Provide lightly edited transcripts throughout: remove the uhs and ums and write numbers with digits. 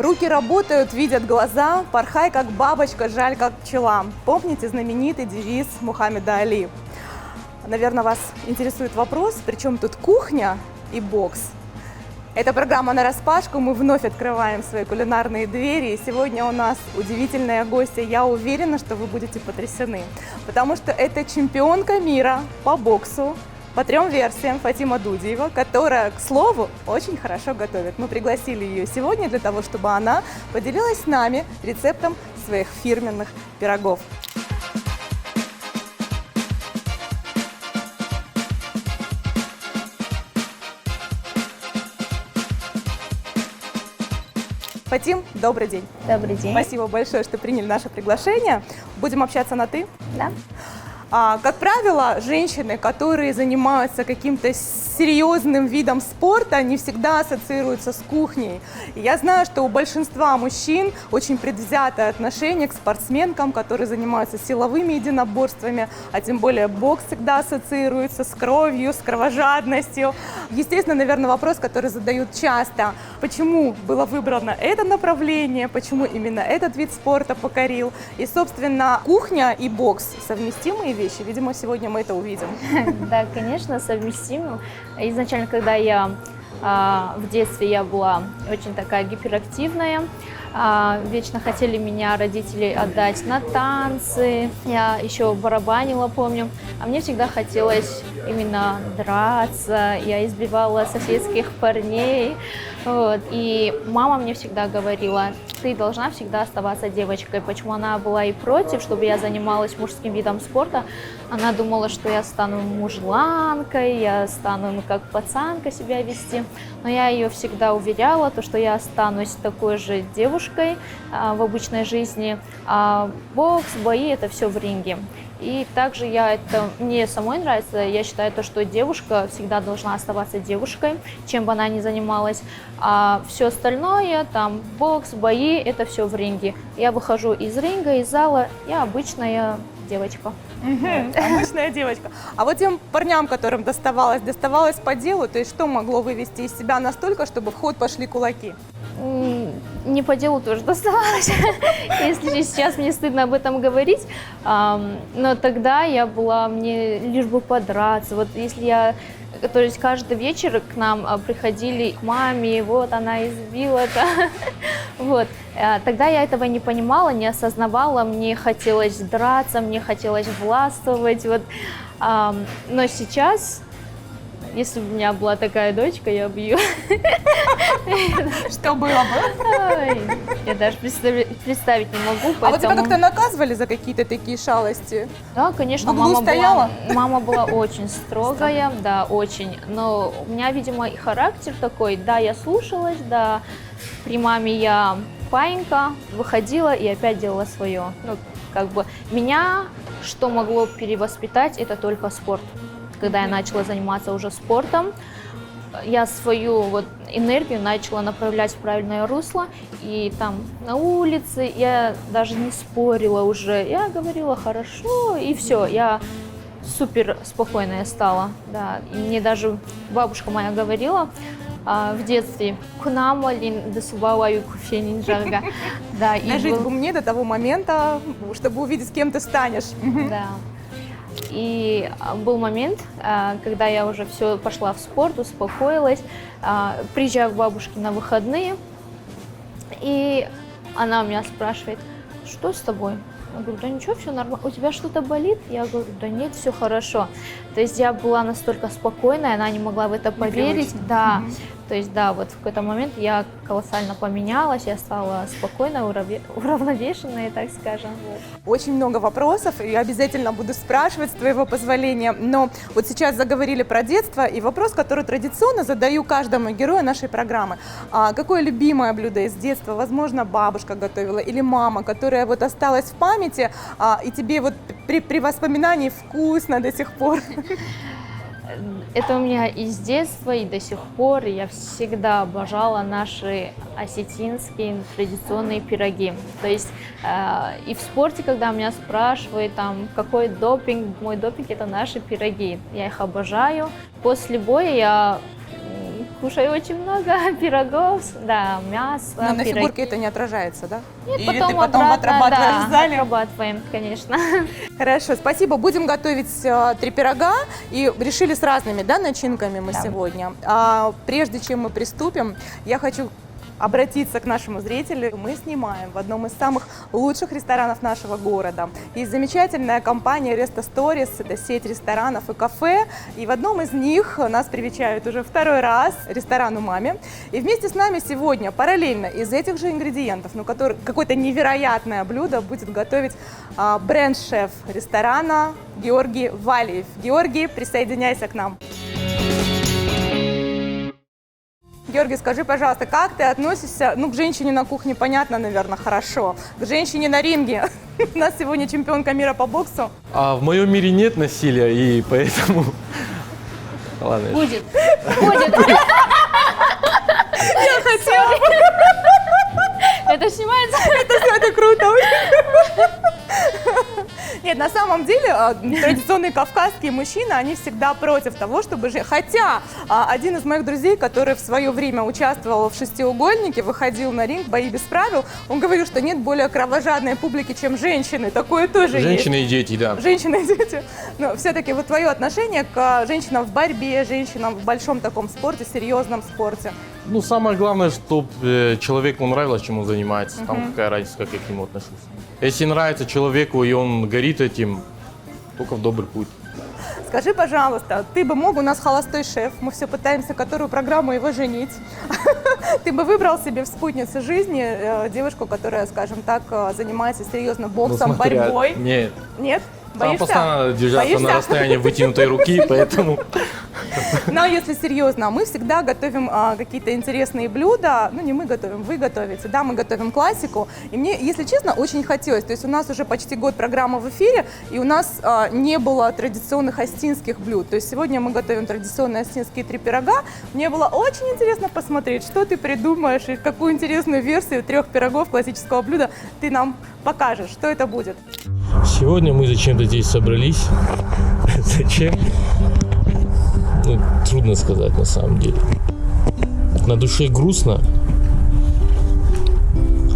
Руки работают, видят глаза, порхай как бабочка, жаль как пчела. Помните знаменитый девиз Мухаммеда Али? Наверное, вас интересует вопрос, при чем тут кухня и бокс? Это программа «Нараспашку». Мы вновь открываем свои кулинарные двери. И сегодня у нас удивительная гостья. Я уверена, что вы будете потрясены. Потому что это чемпионка мира по боксу по 3 версиям Фатима Дудиева, которая, к слову, очень хорошо готовит. Мы пригласили ее сегодня для того, чтобы она поделилась с нами рецептом своих фирменных пирогов. Фатим, добрый день. Добрый день. Спасибо большое, что приняли наше приглашение. Будем общаться на «ты». Да. Как правило, женщины, которые занимаются каким-то серьезным видом спорта, не всегда ассоциируются с кухней. И я знаю, что у большинства мужчин очень предвзятое отношение к спортсменкам, которые занимаются силовыми единоборствами, а тем более бокс всегда ассоциируется с кровью, с кровожадностью. Естественно, наверное, вопрос, который задают часто: почему было выбрано это направление, почему именно этот вид спорта покорил. И, собственно, кухня и бокс – совместимые вещи. Видимо, сегодня мы это увидим. Да, конечно, совместимо. Изначально, когда я в детстве я была очень такая гиперактивная, вечно хотели меня родители отдать на танцы, я еще барабанила, помню, а мне всегда хотелось именно драться, я избивала соседских парней, вот. И мама мне всегда говорила: ты должна всегда оставаться девочкой. Почему она была и против, чтобы я занималась мужским видом спорта? Она думала, что я стану мужланкой, я стану как пацанка себя вести. Но я ее всегда уверяла, что я останусь такой же девушкой в обычной жизни. А бокс, бои – это все в ринге. И также мне самой нравится, я считаю, что девушка всегда должна оставаться девушкой, чем бы она ни занималась. А все остальное, там бокс, бои, это все в ринге. Я выхожу из ринга, из зала, я обычная девочка. Обычная девочка. А вот тем парням, которым доставалось по делу, то есть что могло вывести из себя настолько, чтобы в ход пошли кулаки? Не по делу тоже доставалось, если сейчас мне стыдно об этом говорить, но тогда мне лишь бы подраться. Вот если то есть каждый вечер к нам приходили к маме, вот она избила-то, вот. Тогда я этого не понимала, не осознавала, мне хотелось драться, мне хотелось властвовать, вот. Но сейчас, если бы у меня была такая дочка, я бы ее... Что было бы? Я даже представить не могу. А вот тебя как-то наказывали за какие-то такие шалости? Да, конечно, мама была очень строгая, да, очень. Но у меня, видимо, и характер такой, да, я слушалась, да, при маме я паинька, выходила и опять делала свое. Меня, что могло перевоспитать, это только спорт. Когда я начала заниматься уже спортом, я свою энергию начала направлять в правильное русло, и там на улице я даже не спорила уже, я говорила хорошо, и все, я супер спокойная стала, да, и мне даже бабушка моя говорила в детстве: «Кунамалин досубалаю куфенинджарга». Да, дожить бы мне до того момента, чтобы увидеть, с кем ты станешь. Да. И был момент, когда я уже все пошла в спорт, успокоилась, приезжаю к бабушке на выходные, и она у меня спрашивает: что с тобой? Я говорю: да ничего, все нормально. У тебя что-то болит? Я говорю: да нет, все хорошо. То есть я была настолько спокойная, она не могла в это поверить. Да. То есть, да, вот в какой-то момент я колоссально поменялась, я стала спокойной, уравновешенной, так скажем. Очень много вопросов, и обязательно буду спрашивать, с твоего позволения. Но вот сейчас заговорили про детство, и вопрос, который традиционно задаю каждому герою нашей программы. Какое любимое блюдо из детства, возможно, бабушка готовила или мама, которая вот осталась в памяти, и тебе вот при воспоминании вкусно до сих пор? Это у меня из детства и до сих пор. Я всегда обожала наши осетинские традиционные пироги. То есть и в спорте, когда меня спрашивают, там, какой допинг, мой допинг — это наши пироги. Я их обожаю. После боя я кушаю очень много пирогов, да, мясо, Но на пироги. фигурке это не отражается, да? Нет, Или потом ты потом обратно, отрабатываешь да, в зале? отрабатываем, конечно. Хорошо, спасибо. Будем готовить 3 пирога. И решили с разными, да, начинками мы Да. сегодня. Прежде чем мы приступим, я хочу обратиться к нашему зрителю. Мы снимаем в одном из самых лучших ресторанов нашего города. Есть замечательная компания Resto Stories, это сеть ресторанов и кафе. И в одном из них нас привечают уже второй раз ресторан «Умами». И вместе с нами сегодня параллельно из этих же ингредиентов, но какое-то невероятное блюдо будет готовить бренд-шеф ресторана Георгий Валиев. Георгий, присоединяйся к нам. Георгий, скажи, пожалуйста, как ты относишься, к женщине на кухне, понятно, наверное, хорошо, к женщине на ринге? У нас сегодня чемпионка мира по боксу. А в моем мире нет насилия, и поэтому... Ладно. Будет. Я хотела. Это снимается? Это круто. Нет, на самом деле традиционные кавказские мужчины, они всегда против того, чтобы... Хотя один из моих друзей, который в свое время участвовал в шестиугольнике, выходил на ринг, бои без правил, он говорил, что нет более кровожадной публики, чем женщины. Такое тоже есть. Женщины и дети, да. Женщины и дети. Но все-таки вот твое отношение к женщинам в борьбе, женщинам в большом таком спорте, серьезном спорте. Ну, самое главное, чтобы человеку нравилось, чем он занимается. Там какая разница, как я к нему отношусь. Если нравится человеку, и он горит этим, только в добрый путь. Скажи, пожалуйста, ты бы мог, у нас холостой шеф, мы все пытаемся которую программу его женить. Ты бы выбрал себе в спутнице жизни девушку, которая, скажем так, занимается серьезно боксом, Ну, смотря- борьбой? Нет. Нет? Там Боишься? постоянно держаться Боишься? на расстоянии вытянутой руки, поэтому... Но если серьезно, мы всегда готовим какие-то интересные блюда. Ну, не мы готовим, вы готовите. Да, мы готовим классику. И мне, если честно, очень хотелось. То есть у нас уже почти год программа в эфире, и у нас не было традиционных остинских блюд. То есть сегодня мы готовим традиционные остинские 3 пирога. Мне было очень интересно посмотреть, что ты придумаешь и какую интересную версию 3 пирогов классического блюда ты нам покажешь. Что это будет? Сегодня мы зачем-то здесь собрались. Зачем? Ну, трудно сказать на самом деле. На душе грустно,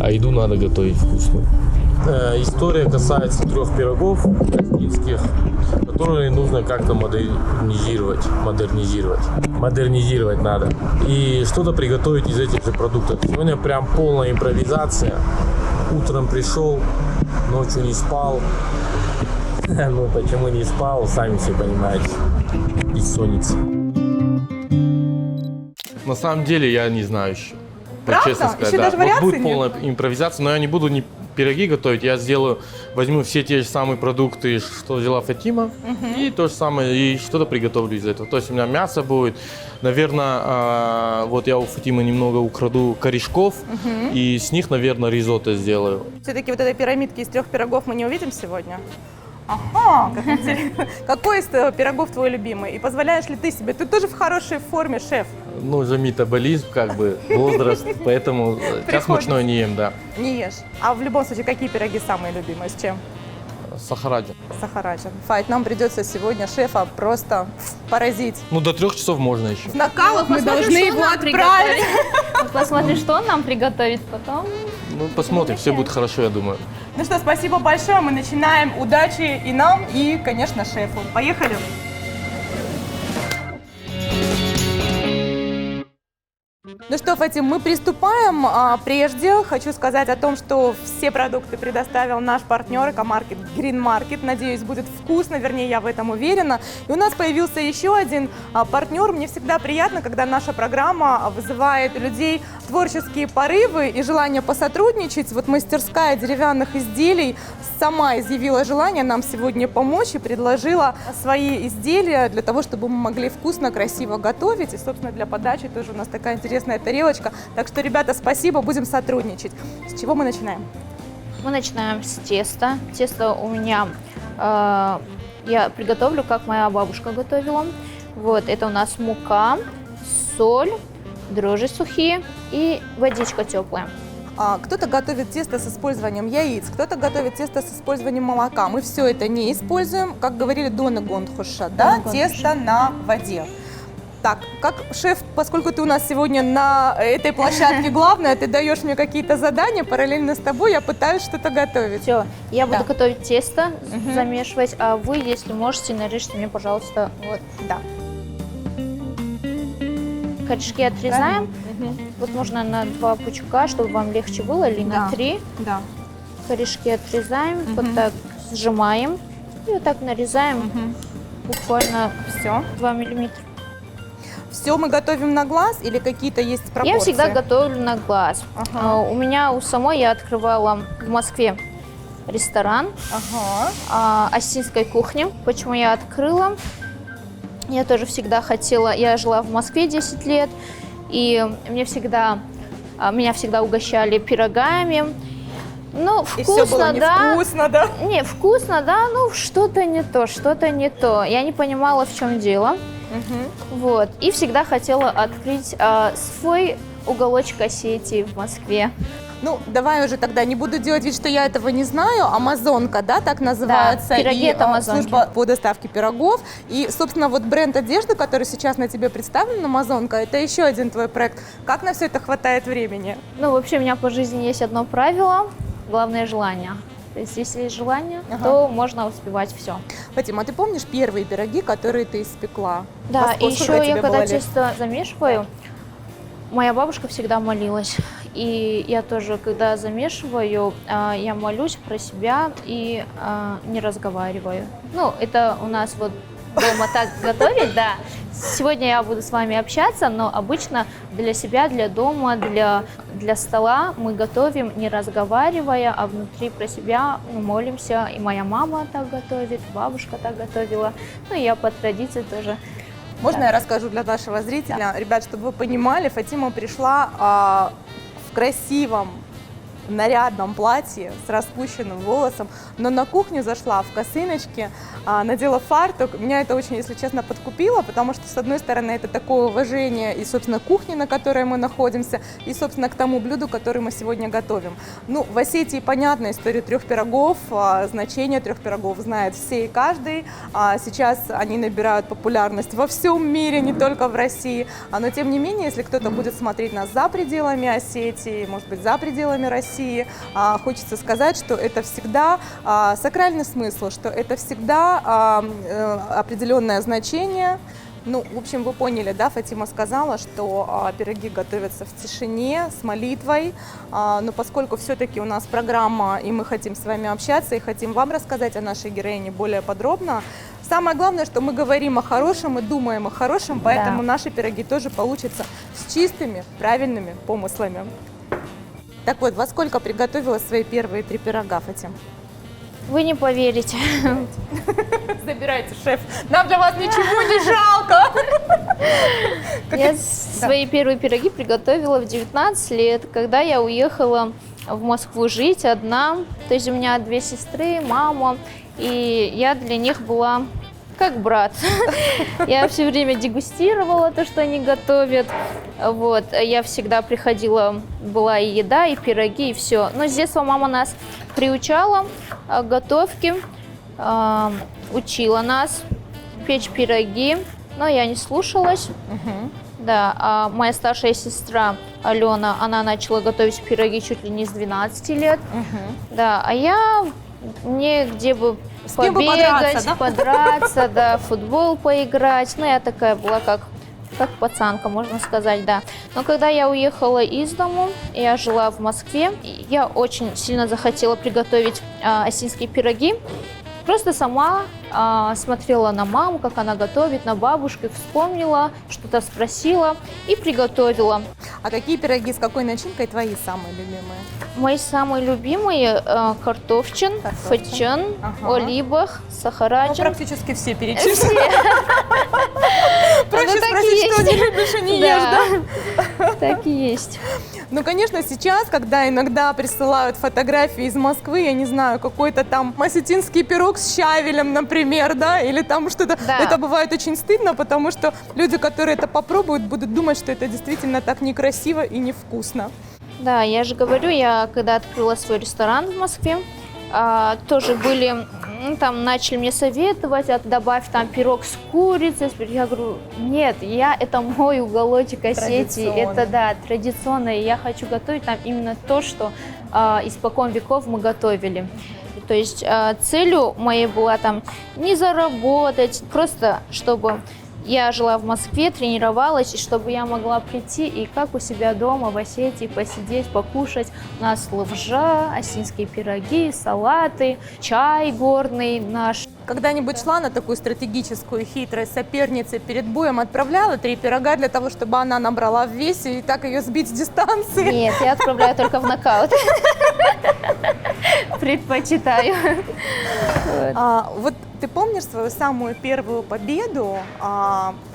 а еду надо готовить вкусную. История касается 3 пирогов остинских, которые нужно как-то модернизировать надо. И что-то приготовить из этих же продуктов. Сегодня прям полная импровизация. Утром пришел, ночью не спал. Ну, почему не спал, сами все понимаете. Бессонница. На самом деле я не знаю еще. Вот Правда? честно сказать, Еще да. даже Вот вариаций будет нет? полная импровизация, но я не буду ни пироги готовить, я возьму все те же самые продукты, что взяла Фатима, и то же самое, и что-то приготовлю из этого. То есть у меня мясо будет, наверное, вот я у Фатимы немного украду корешков, и с них, наверное, ризотто сделаю. Все-таки вот этой пирамидки из 3 пирогов мы не увидим сегодня? Ага, как интересно. Какой из пирогов твой любимый? И позволяешь ли ты себе? Ты тоже в хорошей форме, шеф. Ну, уже метаболизм, как бы, возраст, поэтому сейчас мучное не ем, да. Не ешь. А в любом случае, какие пироги самые любимые? С чем? Сахараджа. Сахараджа. Файт, нам придется сегодня шефа просто поразить. Ну, до 3 часов можно еще. В нокаут мы Посмотрим, должны что его нам отправить. приготовит. Посмотрим, что он нам приготовит потом. Ну, посмотрим, все будет хорошо, я думаю. Ну что, спасибо большое. Мы начинаем. Удачи и нам, и, конечно, шефу. Поехали. Ну что, Фатим, мы приступаем. Прежде хочу сказать о том, что все продукты предоставил наш партнер экомаркет Green Market. Надеюсь, будет вкусно, вернее, я в этом уверена. И у нас появился еще один партнер. Мне всегда приятно, когда наша программа вызывает у людей творческие порывы и желание посотрудничать. Вот мастерская деревянных изделий сама изъявила желание нам сегодня помочь и предложила свои изделия для того, чтобы мы могли вкусно, красиво готовить. И, собственно, для подачи тоже у нас такая интересная тарелочка. Так что, ребята, спасибо, будем сотрудничать. С чего мы начинаем? Мы начинаем с теста. Тесто у меня я приготовлю, как моя бабушка готовила. Вот, это у нас мука, соль, дрожжи сухие и водичка теплая. Кто-то готовит тесто с использованием яиц, кто-то готовит тесто с использованием молока. Мы все это не используем, как говорили, дона гондхуша, да, Дона тесто на воде. Так, как шеф, поскольку ты у нас сегодня на этой площадке главная, ты даешь мне какие-то задания, параллельно с тобой я пытаюсь что-то готовить. Все, я буду Да. готовить тесто, Мгм. замешивать, а вы, если можете, нарежьте мне, пожалуйста, вот. Да. Корешки отрезаем. Мгм. Вот можно на 2 пучка, чтобы вам легче было, или Да. на 3. Да. Корешки отрезаем, Мгм. вот так сжимаем и вот так нарезаем буквально Все. 2 миллиметра. Все мы готовим на глаз или какие-то есть пропорции? Я всегда готовлю на глаз. Ага. У меня у самой я открывала в Москве ресторан Ага. осетинской кухни. Почему я открыла? Я тоже всегда хотела, я жила в Москве 10 лет, и меня всегда угощали пирогами. Ну, И все было вкусно, да. невкусно, да? Не, вкусно, да, ну что-то не то, что-то не то. Я не понимала, в чем дело. Мгм. Вот. И всегда хотела открыть свой уголочек Осетии в Москве. Ну, давай уже тогда не буду делать вид, что я этого не знаю. Амазонка, да, так называется. пироги и это Амазонки. служба по доставке пирогов. И, собственно, вот бренд одежды, который сейчас на тебе представлен, Амазонка, это еще один твой проект. Как на все это хватает времени? Ну, вообще у меня по жизни есть одно правило. Главное желание. То есть, если есть желание, Ага. то можно успевать все. Фатима, а ты помнишь первые пироги, которые ты испекла? Да, и Сколько еще я тебе когда было лет? тесто замешиваю, моя бабушка всегда молилась. И я тоже, когда замешиваю, я молюсь про себя и не разговариваю. Ну, это у нас вот дома так готовить, да. Сегодня я буду с вами общаться, но обычно для себя, для дома, для стола мы готовим не разговаривая, а внутри про себя молимся. И моя мама так готовит, бабушка так готовила. Ну и я по традиции тоже. Можно Да. я расскажу для нашего зрителя? Ребят, чтобы вы понимали, Фатима пришла в красивом, нарядном платье с распущенным волосом, но на кухню зашла в косыночке, надела фартук. Меня это очень, если честно, подкупило, потому что, с одной стороны, это такое уважение и, собственно, к кухне, на которой мы находимся, и, собственно, к тому блюду, которое мы сегодня готовим. Ну, в Осетии понятна история 3 пирогов, значение 3 пирогов знает все и каждый. Сейчас они набирают популярность во всем мире, не только в России. Но, тем не менее, если кто-то будет смотреть нас за пределами Осетии, может быть, за пределами России, хочется сказать, что это всегда сакральный смысл, что это всегда определенное значение. Ну, в общем, вы поняли, да, Фатима сказала, что пироги готовятся в тишине, с молитвой, но поскольку все-таки у нас программа, и мы хотим с вами общаться, и хотим вам рассказать о нашей героине более подробно, самое главное, что мы говорим о хорошем и думаем о хорошем, поэтому наши пироги тоже получатся с чистыми, правильными помыслами. Так вот, во сколько приготовила свои первые 3 пирога, Фатим? Вы не поверите. Забирайте, шеф. Нам для вас ничего не жалко. Я свои первые пироги приготовила в 19 лет, когда я уехала в Москву жить одна. То есть у меня 2 сестры, мама, и я для них была как брат. Я все время дегустировала то, что они готовят. Вот. Я всегда приходила, была и еда, и пироги, и все. Но с детства мама нас приучала к готовке, учила нас печь пироги, но я не слушалась. Да, а моя старшая сестра Алена, она начала готовить пироги чуть ли не с 12 лет. Да, а я негде бы кем бы побегать, подраться, да? подраться, да, в футбол поиграть. Ну, я такая была как пацанка, можно сказать, да. Но когда я уехала из дому, я жила в Москве, я очень сильно захотела приготовить осетинские пироги. Просто сама смотрела на маму, как она готовит, на бабушку, вспомнила, что-то спросила и приготовила. А какие пироги с какой начинкой твои самые любимые? Мои самые любимые картофчин, фачан, Ага. олибах, Ну, сахараджин. практически все перечислили. Ну, Проще так и спросить, что есть. не любишь и не ешь, да? Так и есть. Ну, конечно, сейчас, когда иногда присылают фотографии из Москвы, я не знаю, какой-то там осетинский пирог с щавелем, например, да, или там что-то, Да. это бывает очень стыдно, потому что люди, которые это попробуют, будут думать, что это действительно так некрасиво и невкусно. Да, я же говорю, я когда открыла свой ресторан в Москве, тоже были Там начали мне советовать, добавь там пирог с курицей. Я говорю, нет, это мой уголочек Осетии, это да, традиционно, и я хочу готовить там именно то, что испокон веков мы готовили. То есть целью моей была там не заработать, просто чтобы я жила в Москве, тренировалась, и чтобы я могла прийти и как у себя дома в Осетии посидеть, покушать. У нас лавжа, осетинские пироги, салаты, чай горный наш. Когда-нибудь шла на такую стратегическую хитрость соперницы перед боем, отправляла 3 пирога для того, чтобы она набрала в весе и так ее сбить с дистанции? Нет, я отправляю только в нокаут. Предпочитаю. Вот ты помнишь свою самую первую победу?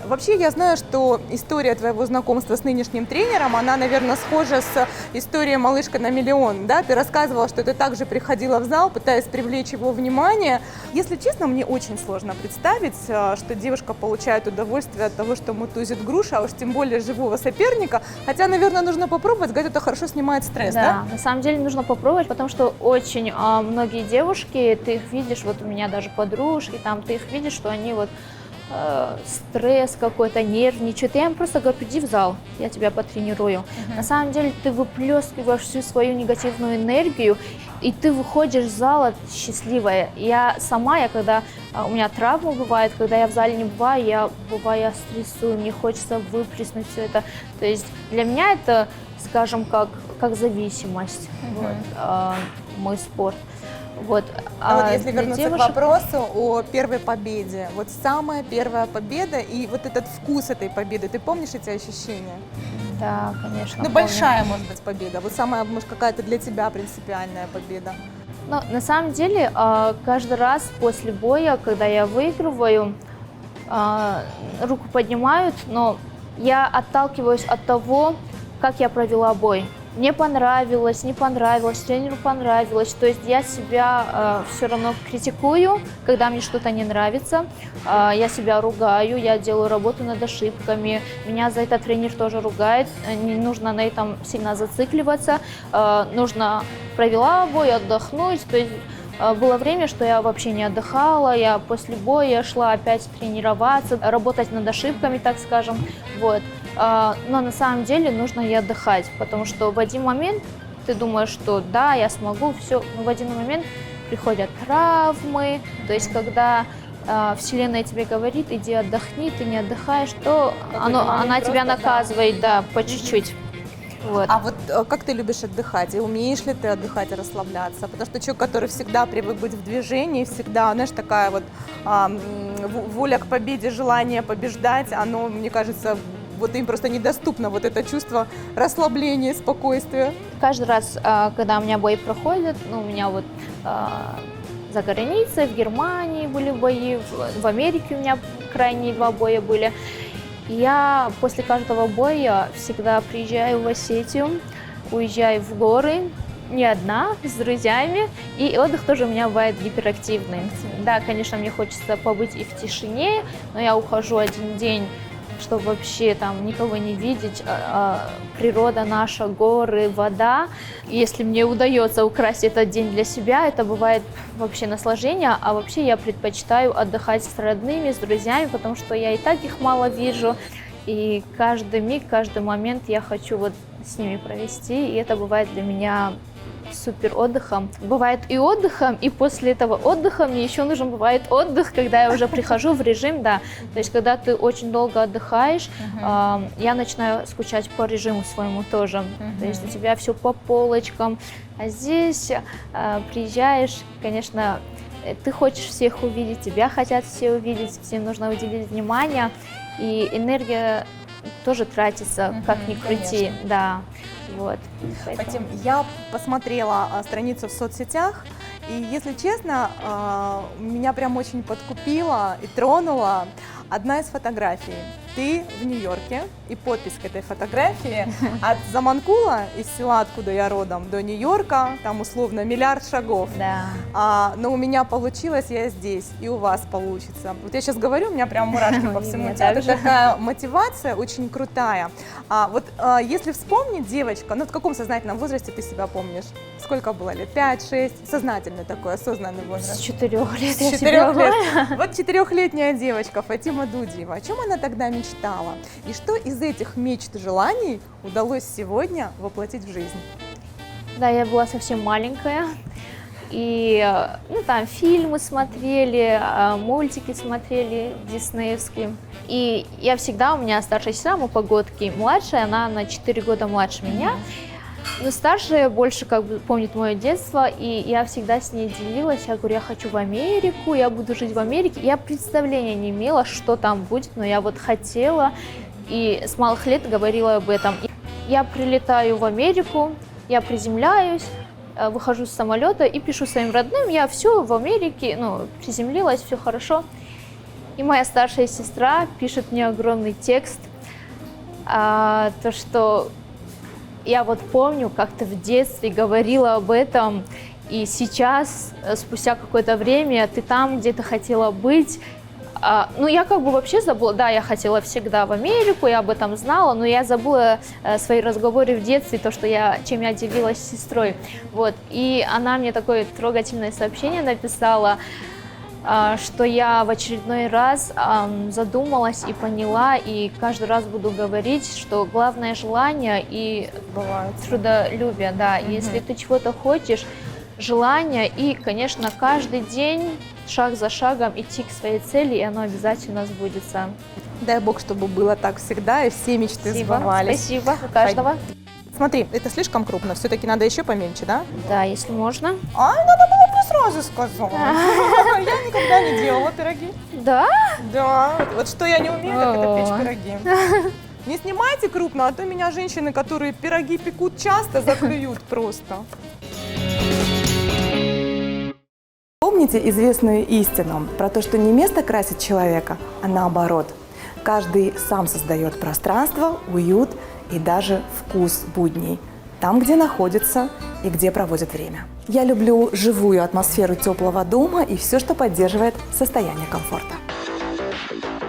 Вообще я знаю, что история твоего знакомства с нынешним тренером, она, наверное, схожа с историей «Малышка на миллион». Да? Ты рассказывала, что ты также приходила в зал, пытаясь привлечь его внимание. Если честно, мне очень сложно представить, что девушка получает удовольствие от того, что мутузит груша, а уж тем более живого соперника. Хотя, наверное, нужно попробовать, говорят, это хорошо снимает стресс, да? Да, на самом деле нужно попробовать, потому что очень многие девушки, ты их видишь, вот у меня даже подружки, там ты их видишь, что они вот стресс какой-то, нервничают. Я им просто говорю, приди в зал, я тебя потренирую. На самом деле ты выплескиваешь всю свою негативную энергию, и ты выходишь из зала счастливая. Я когда у меня травма бывает, когда я в зале не бываю, я стрессую, мне хочется выплеснуть все это. То есть для меня это, скажем, как зависимость, мой спорт. Вот. Вот если вернуться к вопросу о первой победе, вот самая первая победа и вот этот вкус этой победы, ты помнишь эти ощущения? Да, конечно. Ну, большая, может быть, победа, вот самая, может, какая-то для тебя принципиальная победа. Ну, на самом деле, каждый раз после боя, когда я выигрываю, руку поднимают, но я отталкиваюсь от того, как я провела бой. Мне понравилось, не понравилось, тренеру понравилось. То есть я себя все равно критикую, когда мне что-то не нравится. Я себя ругаю, я делаю работу над ошибками. Меня за это тренер тоже ругает. Не нужно на этом сильно зацикливаться. Нужно провела бой, отдохнуть. То есть было время, что я вообще не отдыхала. Я после боя шла опять тренироваться, работать над ошибками, так скажем. Вот. Но на самом деле нужно и отдыхать, потому что в один момент ты думаешь, что да, я смогу, все, но в один момент приходят травмы, то есть когда Вселенная тебе говорит, иди отдохни, ты не отдыхаешь, то она тебя наказывает, да, по чуть-чуть. Вот. А вот как ты любишь отдыхать? И умеешь ли ты отдыхать и расслабляться? Потому что человек, который всегда привык быть в движении, всегда, знаешь, такая вот воля к победе, желание побеждать, оно, мне кажется, вот им просто недоступно вот это чувство расслабления, спокойствия. Каждый раз, когда у меня бои проходят, у меня вот за границей, в Германии были бои, в Америке у меня крайние 2 боя были. Я после каждого боя всегда приезжаю в Осетию, уезжаю в горы, не одна, с друзьями, и отдых тоже у меня бывает гиперактивный. Да, конечно, мне хочется побыть и в тишине, но я ухожу 1 день, чтобы вообще там никого не видеть, природа наша, горы, вода. Если мне удается украсть этот день для себя, это бывает вообще наслаждение, а вообще я предпочитаю отдыхать с родными, с друзьями, потому что я и так их мало вижу, и каждый миг, каждый момент я хочу вот с ними провести, и это бывает для меня супер отдыхом. Бывает и отдыхом, и после этого отдыха мне еще нужен бывает отдых, когда я уже прихожу в режим, да. То есть, когда ты очень долго отдыхаешь, я начинаю скучать по режиму своему тоже. То есть, у тебя все по полочкам. А здесь приезжаешь, конечно, ты хочешь всех увидеть, тебя хотят все увидеть, всем нужно уделить внимание, и энергия тоже тратится, как ни крути, конечно. Да. Вот. Фатим, я посмотрела страницу в соцсетях, и, если честно, меня прям очень подкупила и тронула одна из фотографий. ты в Нью-Йорке, и подпись к этой фотографии от Заманкула, из села, откуда я родом, до Нью-Йорка, там условно миллиард шагов. Да. Но у меня получилось, я здесь, и у вас получится. Вот я сейчас говорю, у меня прям мурашки по И всему мне телу, также. такая мотивация очень крутая. Если вспомнить, девочка, в каком сознательном возрасте ты себя помнишь? Сколько было лет? 5, 6? Сознательный такой, осознанный С возраст. 4 лет С я 4 себя лет. помню. Вот 4-летняя девочка Фатима Дудиева. О чем она тогда мечтала? И что из этих мечт, желаний удалось сегодня воплотить в жизнь? Да, я была совсем маленькая. И там фильмы смотрели, мультики смотрели диснеевские. И я всегда, у меня старшая сестра, мы погодки, младшая, она на 4 года младше меня. Но старшая больше помнит мое детство, и я всегда с ней делилась. Я говорю, я хочу в Америку, я буду жить в Америке. Я представления не имела, что там будет, но я вот хотела, и с малых лет говорила об этом. Я прилетаю в Америку, я приземляюсь, выхожу с самолета и пишу своим родным, я все в Америке, приземлилась, все хорошо. И моя старшая сестра пишет мне огромный текст, то, что я вот помню, как-то в детстве говорила об этом, и сейчас, спустя какое-то время, ты там, где ты хотела быть. Я вообще забыла, да, я хотела всегда в Америку, я об этом знала, но я забыла свои разговоры в детстве, чем я делилась с сестрой. Вот. И она мне такое трогательное сообщение написала, что я в очередной раз задумалась и поняла, и каждый раз буду говорить, что главное желание и трудолюбие, да. Если ты чего-то хочешь, желание и, конечно, каждый день шаг за шагом идти к своей цели, и оно обязательно сбудется. Дай Бог, чтобы было так всегда, и все мечты сбывались. Спасибо, у каждого. Смотри, это слишком крупно, все-таки надо еще поменьше, да? Да, если можно. Надо было бы сразу сказать. Я никогда не делала пироги. Да? Да, вот что я не умею, так это печь пироги. Не снимайте крупно, а то меня женщины, которые пироги пекут часто, заклюют просто. Помните известную истину про то, что не место красит человека, а наоборот. Каждый сам создает пространство, уют и даже вкус будней. Там, где находится и где проводит время. Я люблю живую атмосферу теплого дома и все, что поддерживает состояние комфорта.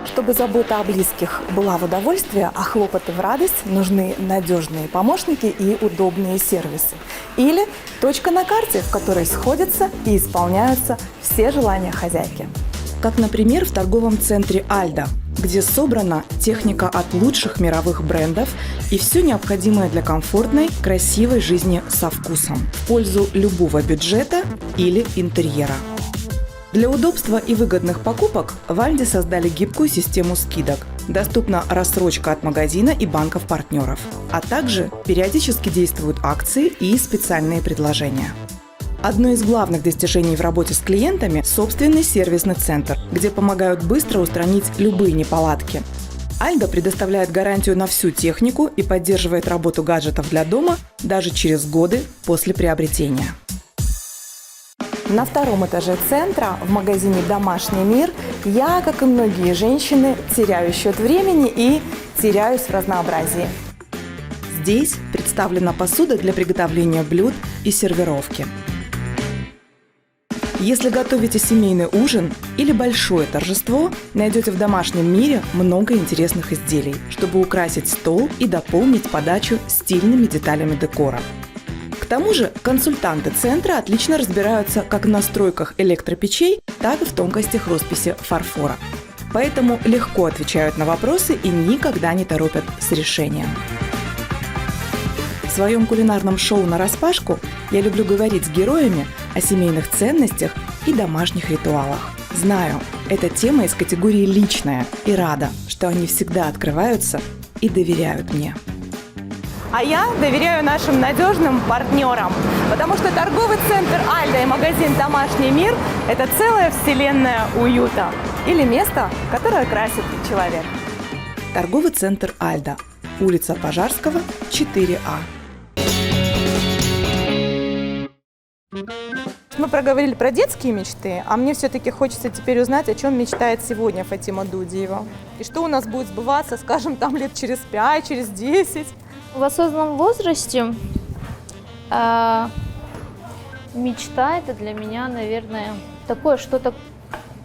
Чтобы забота о близких была в удовольствие, а хлопоты в радость, нужны надежные помощники и удобные сервисы. Или точка на карте, в которой сходятся и исполняются все желания хозяйки. Как, например, в торговом центре «Альда», где собрана техника от лучших мировых брендов и все необходимое для комфортной, красивой жизни со вкусом, в пользу любого бюджета или интерьера. Для удобства и выгодных покупок в Альде создали гибкую систему скидок. Доступна рассрочка от магазина и банков-партнеров. А также периодически действуют акции и специальные предложения. Одно из главных достижений в работе с клиентами – собственный сервисный центр, где помогают быстро устранить любые неполадки. Альда предоставляет гарантию на всю технику и поддерживает работу гаджетов для дома даже через годы после приобретения. На втором этаже центра, в магазине «Домашний мир», я, как и многие женщины, теряю счет времени и теряюсь в разнообразии. Здесь представлена посуда для приготовления блюд и сервировки. Если готовите семейный ужин или большое торжество, найдете в «Домашнем мире» много интересных изделий, чтобы украсить стол и дополнить подачу стильными деталями декора. К тому же консультанты центра отлично разбираются как в настройках электропечей, так и в тонкостях росписи фарфора. Поэтому легко отвечают на вопросы и никогда не торопят с решением. В своем кулинарном шоу «Нараспашку» я люблю говорить с героями о семейных ценностях и домашних ритуалах. Знаю, эта тема из категории «личная» и рада, что они всегда открываются и доверяют мне. А я доверяю нашим надежным партнерам, потому что торговый центр «Альда» и магазин «Домашний мир» – это целая вселенная уюта или место, которое красит человека. Торговый центр «Альда», улица Пожарского, 4А. Мы проговорили про детские мечты, а мне все-таки хочется теперь узнать, о чем мечтает сегодня Фатима Дудиева. И что у нас будет сбываться, скажем, там лет через 5, через 10. В осознанном возрасте мечта это для меня, наверное, такое что-то,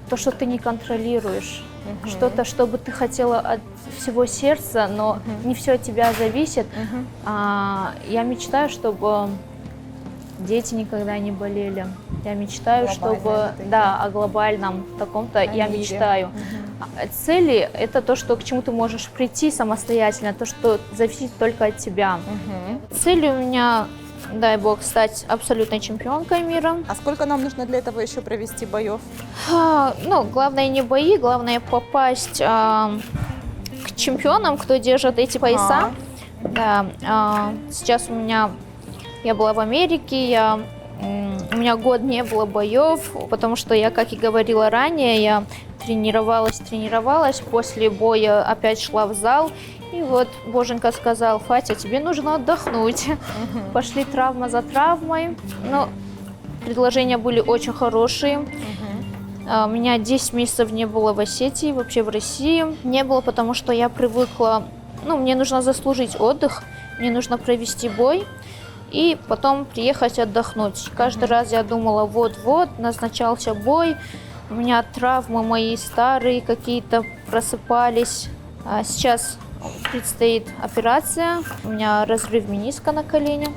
то, что ты не контролируешь. Что-то, что бы ты хотела от всего сердца, но не все от тебя зависит. Я мечтаю, чтобы дети никогда не болели. Я мечтаю, чтобы, да, о глобальном таком-то я мире. мечтаю. Цели – это то, что к чему ты можешь прийти самостоятельно, то, что зависит только от тебя. Цель у меня, дай бог, стать абсолютной чемпионкой мира. А сколько нам нужно для этого еще провести боев? Ну, главное не бои, главное попасть к чемпионам, кто держит эти пояса. Да, сейчас я была в Америке, у меня год не было боев, потому что я, как и говорила ранее, я тренировалась, после боя опять шла в зал, и вот Боженька сказал: Фатя, тебе нужно отдохнуть. Пошли травма за травмой, но предложения были очень хорошие. У меня 10 месяцев не было в Осетии, вообще в России. Не было, потому что я привыкла, мне нужно заслужить отдых, мне нужно провести бой и потом приехать отдохнуть. Каждый раз я думала, вот-вот, назначался бой, у меня травмы мои старые какие-то просыпались. Сейчас предстоит операция, у меня разрыв мениска на колене.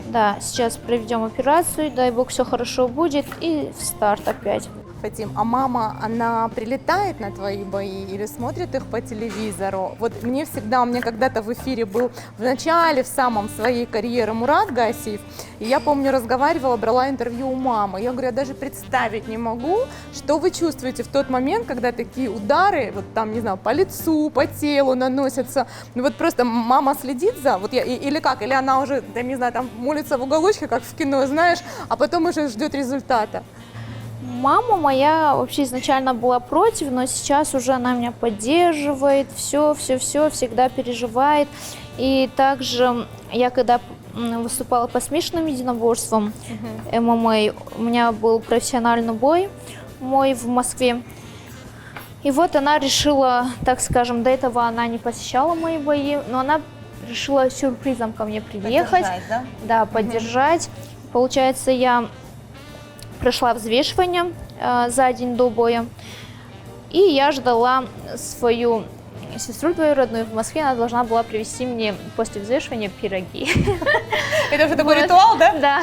Да, сейчас проведем операцию, дай бог, все хорошо будет, и в старт опять. Фатим, а мама, она прилетает на твои бои или смотрит их по телевизору? Вот у меня когда-то в эфире был в начале, в самом своей карьеры Мурат Гассиев, и я помню, брала интервью у мамы. Я говорю, я даже представить не могу, что вы чувствуете в тот момент, когда такие удары, вот там, не знаю, по лицу, по телу наносятся. Вот просто мама следит или она уже, не знаю, там молится в уголочке, как в кино, знаешь, а потом уже ждет результата. Мама моя вообще изначально была против, но сейчас уже она меня поддерживает, все, всегда переживает. И также я когда выступала по смешанным единоборствам, ММА, у меня был профессиональный бой мой в Москве. И вот она решила, так скажем, до этого она не посещала мои бои, но она решила сюрпризом ко мне приехать. Поддержать, да? Да, поддержать. Получается, я прошла взвешивание за день до боя, и я ждала свою сестру двоюродную в Москве, она должна была привезти мне после взвешивания пироги. Это уже такой ритуал, да? Да.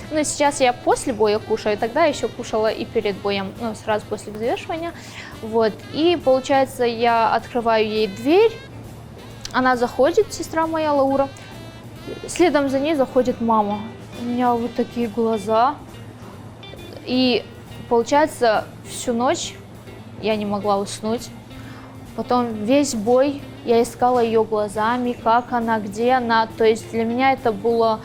Но сейчас я после боя кушаю, тогда еще кушала и перед боем, сразу после взвешивания. Вот. И получается, я открываю ей дверь, она заходит, сестра моя Лаура, следом за ней заходит мама. У меня вот такие глаза. И получается, всю ночь я не могла уснуть. Потом весь бой я искала ее глазами, как она, где она. То есть для меня это было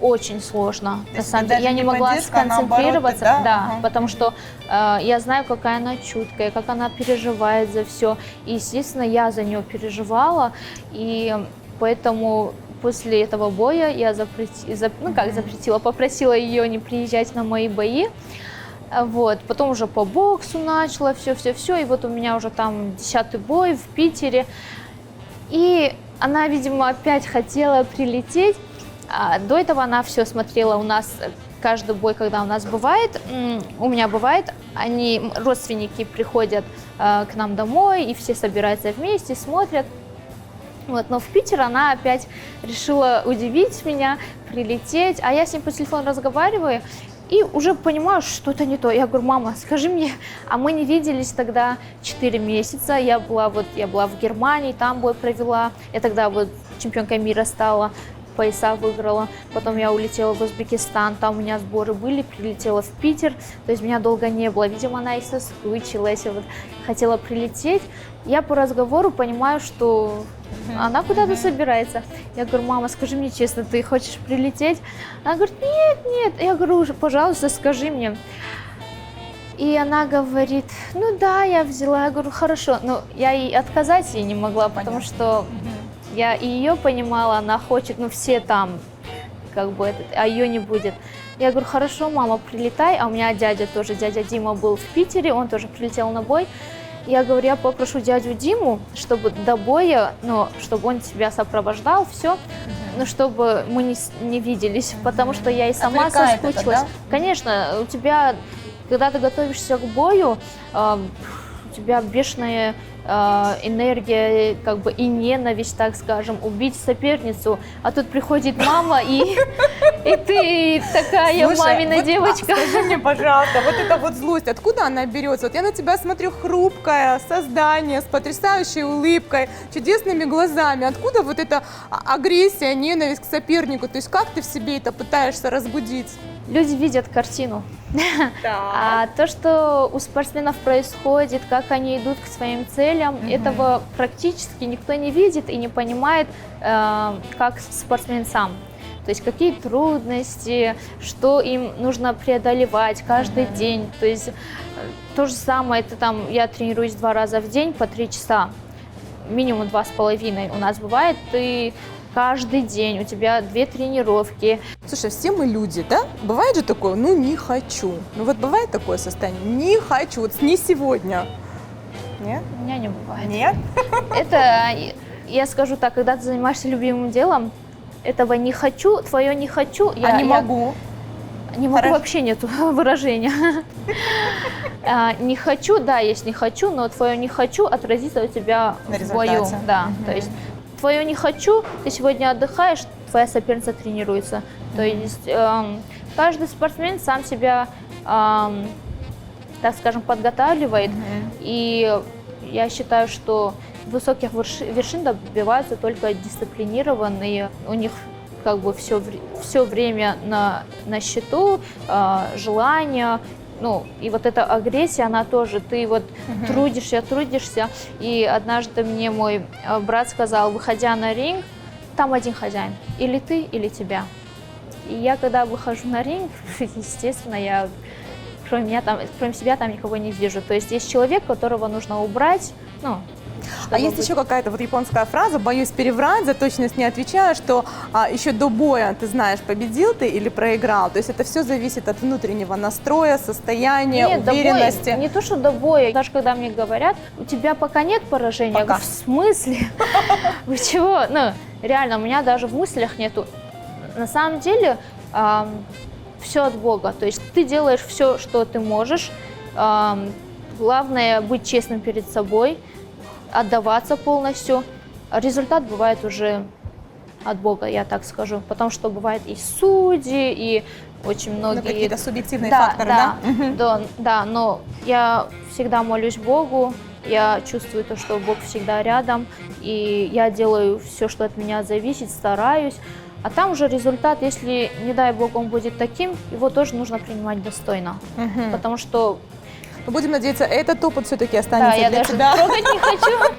очень сложно. На самом деле я не могла сконцентрироваться, да, потому что я знаю, какая она чуткая, как она переживает за все. И, естественно, я за нее переживала, и поэтому после этого боя я попросила ее не приезжать на мои бои. Вот. Потом уже по боксу начала, все. И вот у меня уже там 10-й бой в Питере. И она, видимо, опять хотела прилететь. До этого она все смотрела у нас, каждый бой, когда у меня бывает, родственники приходят к нам домой, и все собираются вместе, смотрят. Вот, но в Питер она опять решила удивить меня, прилететь, а я с ней по телефону разговариваю и уже понимаю, что это не то. Я говорю, мама, скажи мне, а мы не виделись тогда 4 месяца, я была в Германии, там бой провела, я тогда вот чемпионкой мира стала, пояса выиграла, потом я улетела в Узбекистан, там у меня сборы были, прилетела в Питер, то есть меня долго не было, видимо, она и соскучилась, вот, хотела прилететь. Я по разговору понимаю, что она куда-то собирается. Я говорю, мама, скажи мне честно, ты хочешь прилететь? Она говорит, нет. Я говорю, пожалуйста, скажи мне. И она говорит, ну да, я взяла. Я говорю, хорошо. Но я ей отказать ей не могла, потому что я и ее понимала, она хочет, все там, как бы, а ее не будет. Я говорю, хорошо, мама, прилетай, а у меня дядя тоже, дядя Дима был в Питере, он тоже прилетел на бой. Я говорю, я попрошу дядю Диму, чтобы до боя, ну, чтобы он тебя сопровождал, все, но чтобы мы не виделись, потому что я и сама Отвлекает соскучилась. это, да? Конечно, у тебя, когда ты готовишься к бою, у тебя бешеная энергия, как бы и ненависть, так скажем, убить соперницу, а тут приходит мама и ты такая Слушай, мамина вот, девочка. Скажи мне, пожалуйста, вот эта вот злость, откуда она берется? Вот я на тебя смотрю, хрупкое создание с потрясающей улыбкой, чудесными глазами. Откуда вот эта агрессия, ненависть к сопернику? То есть как ты в себе это пытаешься разбудить? Люди видят картину. А то, что у спортсменов происходит, как они идут к своим целям, этого практически никто не видит и не понимает, как спортсмен сам. То есть какие трудности, что им нужно преодолевать каждый день. То есть то же самое, это там я тренируюсь 2 раза в день по 3 часа, минимум 2,5 у нас бывает, и каждый день у тебя 2 тренировки. Слушай, все мы люди, да? Бывает же такое, ну не хочу. Ну вот бывает такое состояние, не хочу, вот не сегодня. Нет? У меня не бывает. Нет? Это, я скажу так, когда ты занимаешься любимым делом, этого не хочу, твое не хочу, Не могу. Не могу, Хорошо. вообще нету выражения. Не хочу, да, есть не хочу, но твое не хочу отразится у тебя На в бою. результате. Да, то есть твое не хочу, ты сегодня отдыхаешь, твоя соперница тренируется. То есть каждый спортсмен сам себя, так скажем, подготавливает. И я считаю, что высоких вершин добиваются только дисциплинированные. У них как бы все время на счету, желание. Ну, и вот эта агрессия, она тоже, ты вот трудишься. И однажды мне мой брат сказал, выходя на ринг, там один хозяин, или ты, или тебя. И я, когда выхожу на ринг, естественно, я кроме себя там никого не вижу. То есть есть человек, которого нужно убрать, ну, А есть еще какая-то вот японская фраза, боюсь переврать, за точность не отвечаю, что еще до боя ты знаешь, победил ты или проиграл. То есть это все зависит от внутреннего настроя, состояния, нет, уверенности. До боя, не то, что до боя. Даже когда мне говорят, у тебя пока нет поражения, Пока. я говорю, в смысле? Вы чего? Ну, реально, у меня даже в мыслях нету. На самом деле, все от Бога. То есть ты делаешь все, что ты можешь. Главное быть честным перед собой, отдаваться полностью. Результат бывает уже от Бога, я так скажу. Потому что бывает и судьи, и очень многие... Ну, какие-то субъективные факторы, да? Да, но я всегда молюсь Богу, я чувствую то, что Бог всегда рядом, и я делаю все, что от меня зависит, стараюсь. А там уже результат, если, не дай Бог, он будет таким, его тоже нужно принимать достойно. Потому что... Будем надеяться, этот опыт все-таки останется я для даже тебя. трогать не хочу.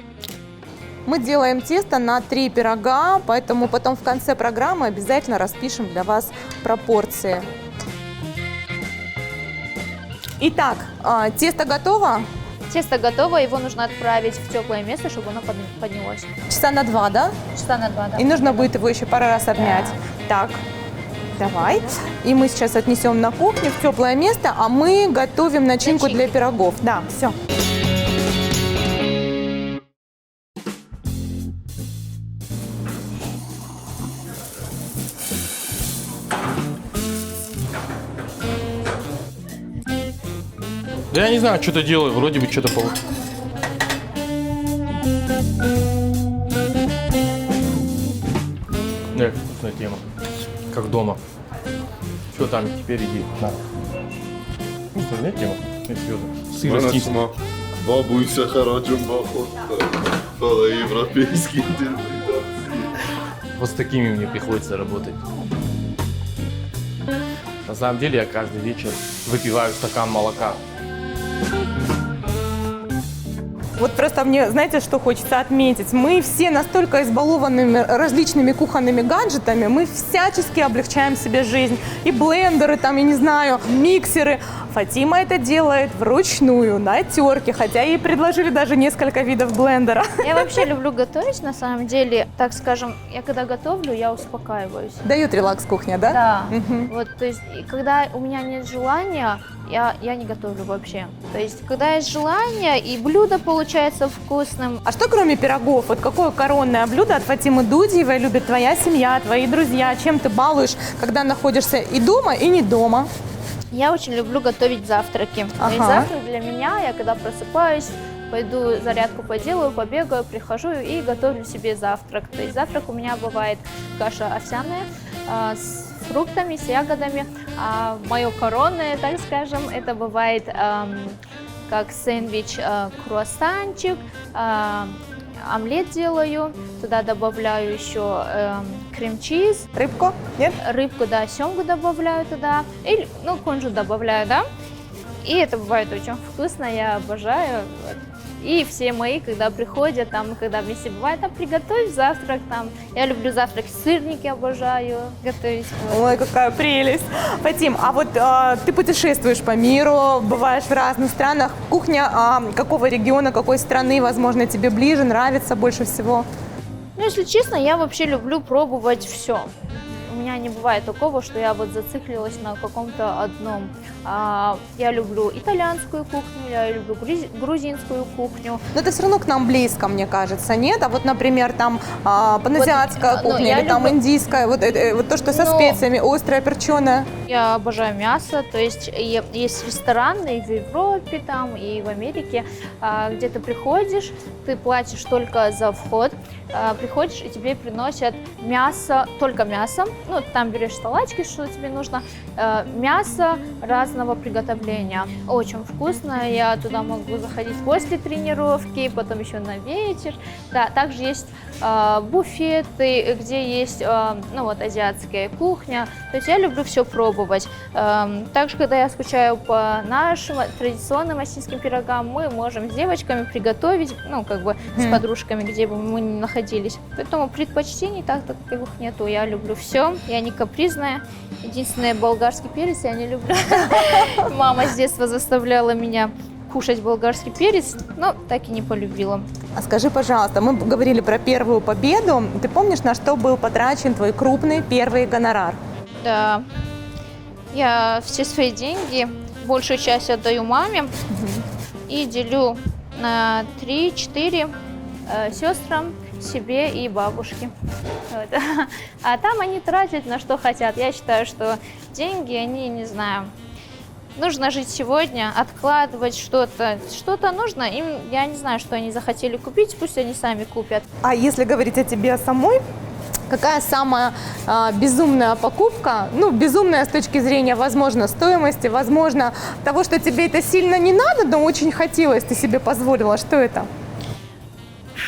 Мы делаем тесто на 3 пирога, поэтому потом в конце программы обязательно распишем для вас пропорции. Итак, тесто готово? Тесто готово, его нужно отправить в теплое место, чтобы оно поднялось. Часа на 2, да? Часа на 2, да. И нужно будет его еще пару раз обмять. Так, давай. И мы сейчас отнесем на кухню в теплое место, а мы готовим начинку для пирогов. Да, все. Да я не знаю, что-то делаю, вроде бы что-то получилось. Вкусная тема. Как дома. Что там, теперь иди. На. Вкусная тема? Серьезно. Сыр растить. Бабуся Хараджумбахот. Европейский интерпретации. Вот с такими мне приходится работать. На самом деле я каждый вечер выпиваю стакан молока. Вот просто мне, знаете, что хочется отметить? Мы все настолько избалованы различными кухонными гаджетами, мы всячески облегчаем себе жизнь. И блендеры, там, я не знаю, миксеры. Фатима это делает вручную, на терке, хотя ей предложили даже несколько видов блендера. Я вообще люблю готовить, на самом деле. Так скажем, я когда готовлю, я успокаиваюсь. Дает релакс кухня, да? Да. Мгм. Вот, то есть, и когда у меня нет желания, я не готовлю вообще. То есть, когда есть желание, и блюдо получается вкусным. А что кроме пирогов? Вот какое коронное блюдо от Фатимы Дудиевой любит твоя семья, твои друзья? Чем ты балуешь, когда находишься и дома, и не дома? Я очень люблю готовить завтраки. То есть Ага. завтрак для меня, я когда просыпаюсь, пойду зарядку поделаю, побегаю, прихожу и готовлю себе завтрак. То есть завтрак у меня бывает каша овсяная с фруктами, с ягодами. А мое коронное, так скажем, это бывает как сэндвич, круассанчик, омлет делаю, туда добавляю еще крем-чиз, Рыбку? Нет? рыбку, да, семгу добавляю туда, или, ну, кунжут добавляю, да, и это бывает очень вкусно, я обожаю. Вот. И все мои, когда приходят, там, когда вместе бывает, там, приготовь завтрак, там, я люблю завтрак, сырники обожаю готовить. Вот. Ой, какая прелесть. Фатим, а вот ты путешествуешь по миру, бываешь в разных странах. Кухня какого региона, какой страны, возможно, тебе ближе, нравится больше всего? Ну, если честно, я вообще люблю пробовать все. У меня не бывает такого, что я вот зациклилась на каком-то одном. Я люблю итальянскую кухню, я люблю грузинскую кухню. Но это все равно к нам близко, мне кажется, нет? А вот, например, там паназиатская Вот, ну, кухня я или там люблю- индийская, вот то, что со Ну, специями, острое, перченое. Я обожаю мясо, то есть есть рестораны и в Европе, там, и в Америке, где ты приходишь, ты платишь только за вход, приходишь и тебе приносят мясо, только мясо, ну, там берешь салачки, что тебе нужно, мясо разного приготовления. Очень вкусно, я туда могу заходить после тренировки, потом еще на вечер. Да, также есть буфеты, где есть, ну, вот, азиатская кухня, то есть я люблю все пробовать. Также, когда я скучаю по нашим традиционным осетинским пирогам, мы можем с девочками приготовить, ну, как бы с подружками, где бы мы ни находились. Поэтому предпочтений так таковых нету. Я люблю все, я не капризная. Единственное, болгарский перец я не люблю. Мама с детства заставляла меня кушать болгарский перец, но так и не полюбила. А скажи, пожалуйста, мы говорили про первую победу. Ты помнишь, на что был потрачен твой крупный первый гонорар? Да, я все свои деньги, большую часть отдаю маме и делю на 3-4 сестрам, себе и бабушке. Вот. А там они тратят на что хотят. Я считаю, что деньги, они, не знаю, нужно жить сегодня, откладывать что-то. Что-то нужно, им, я не знаю, что они захотели купить, пусть они сами купят. А если говорить о тебе самой, какая самая безумная покупка, ну, безумная с точки зрения, возможно, стоимости, возможно, того, что тебе это сильно не надо, но очень хотелось, ты себе позволила, что это?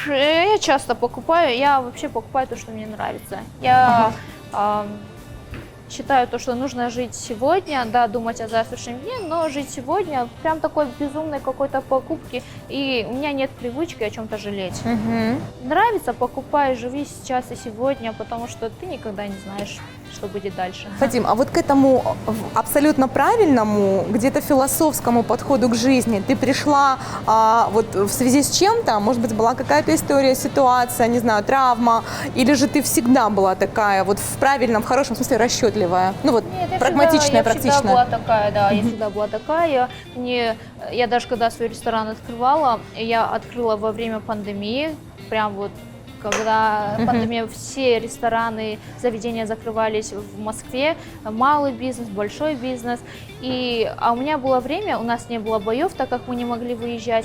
Я часто покупаю, я вообще покупаю то, что мне нравится. Я считаю то, что нужно жить сегодня, да, думать о завтрашнем дне, но жить сегодня прям такой безумной какой-то покупки, и у меня нет привычки о чем-то жалеть. Нравится, покупай, живи сейчас и сегодня, потому что ты никогда не знаешь, что будет дальше. Фатим, а вот к этому абсолютно правильному, где-то философскому подходу к жизни ты пришла вот в связи с чем-то, может быть, была какая-то история, ситуация, не знаю, травма, или же ты всегда была такая вот в правильном, в хорошем смысле расчетливая, ну вот Нет, прагматичная, я практичная? всегда была такая, да, я всегда была такая. Я даже когда свой ресторан открывала, я открыла во время пандемии, прям вот когда пандемия, все рестораны, заведения закрывались в Москве, малый бизнес, большой бизнес. А у меня было время, у нас не было боев, так как мы не могли выезжать.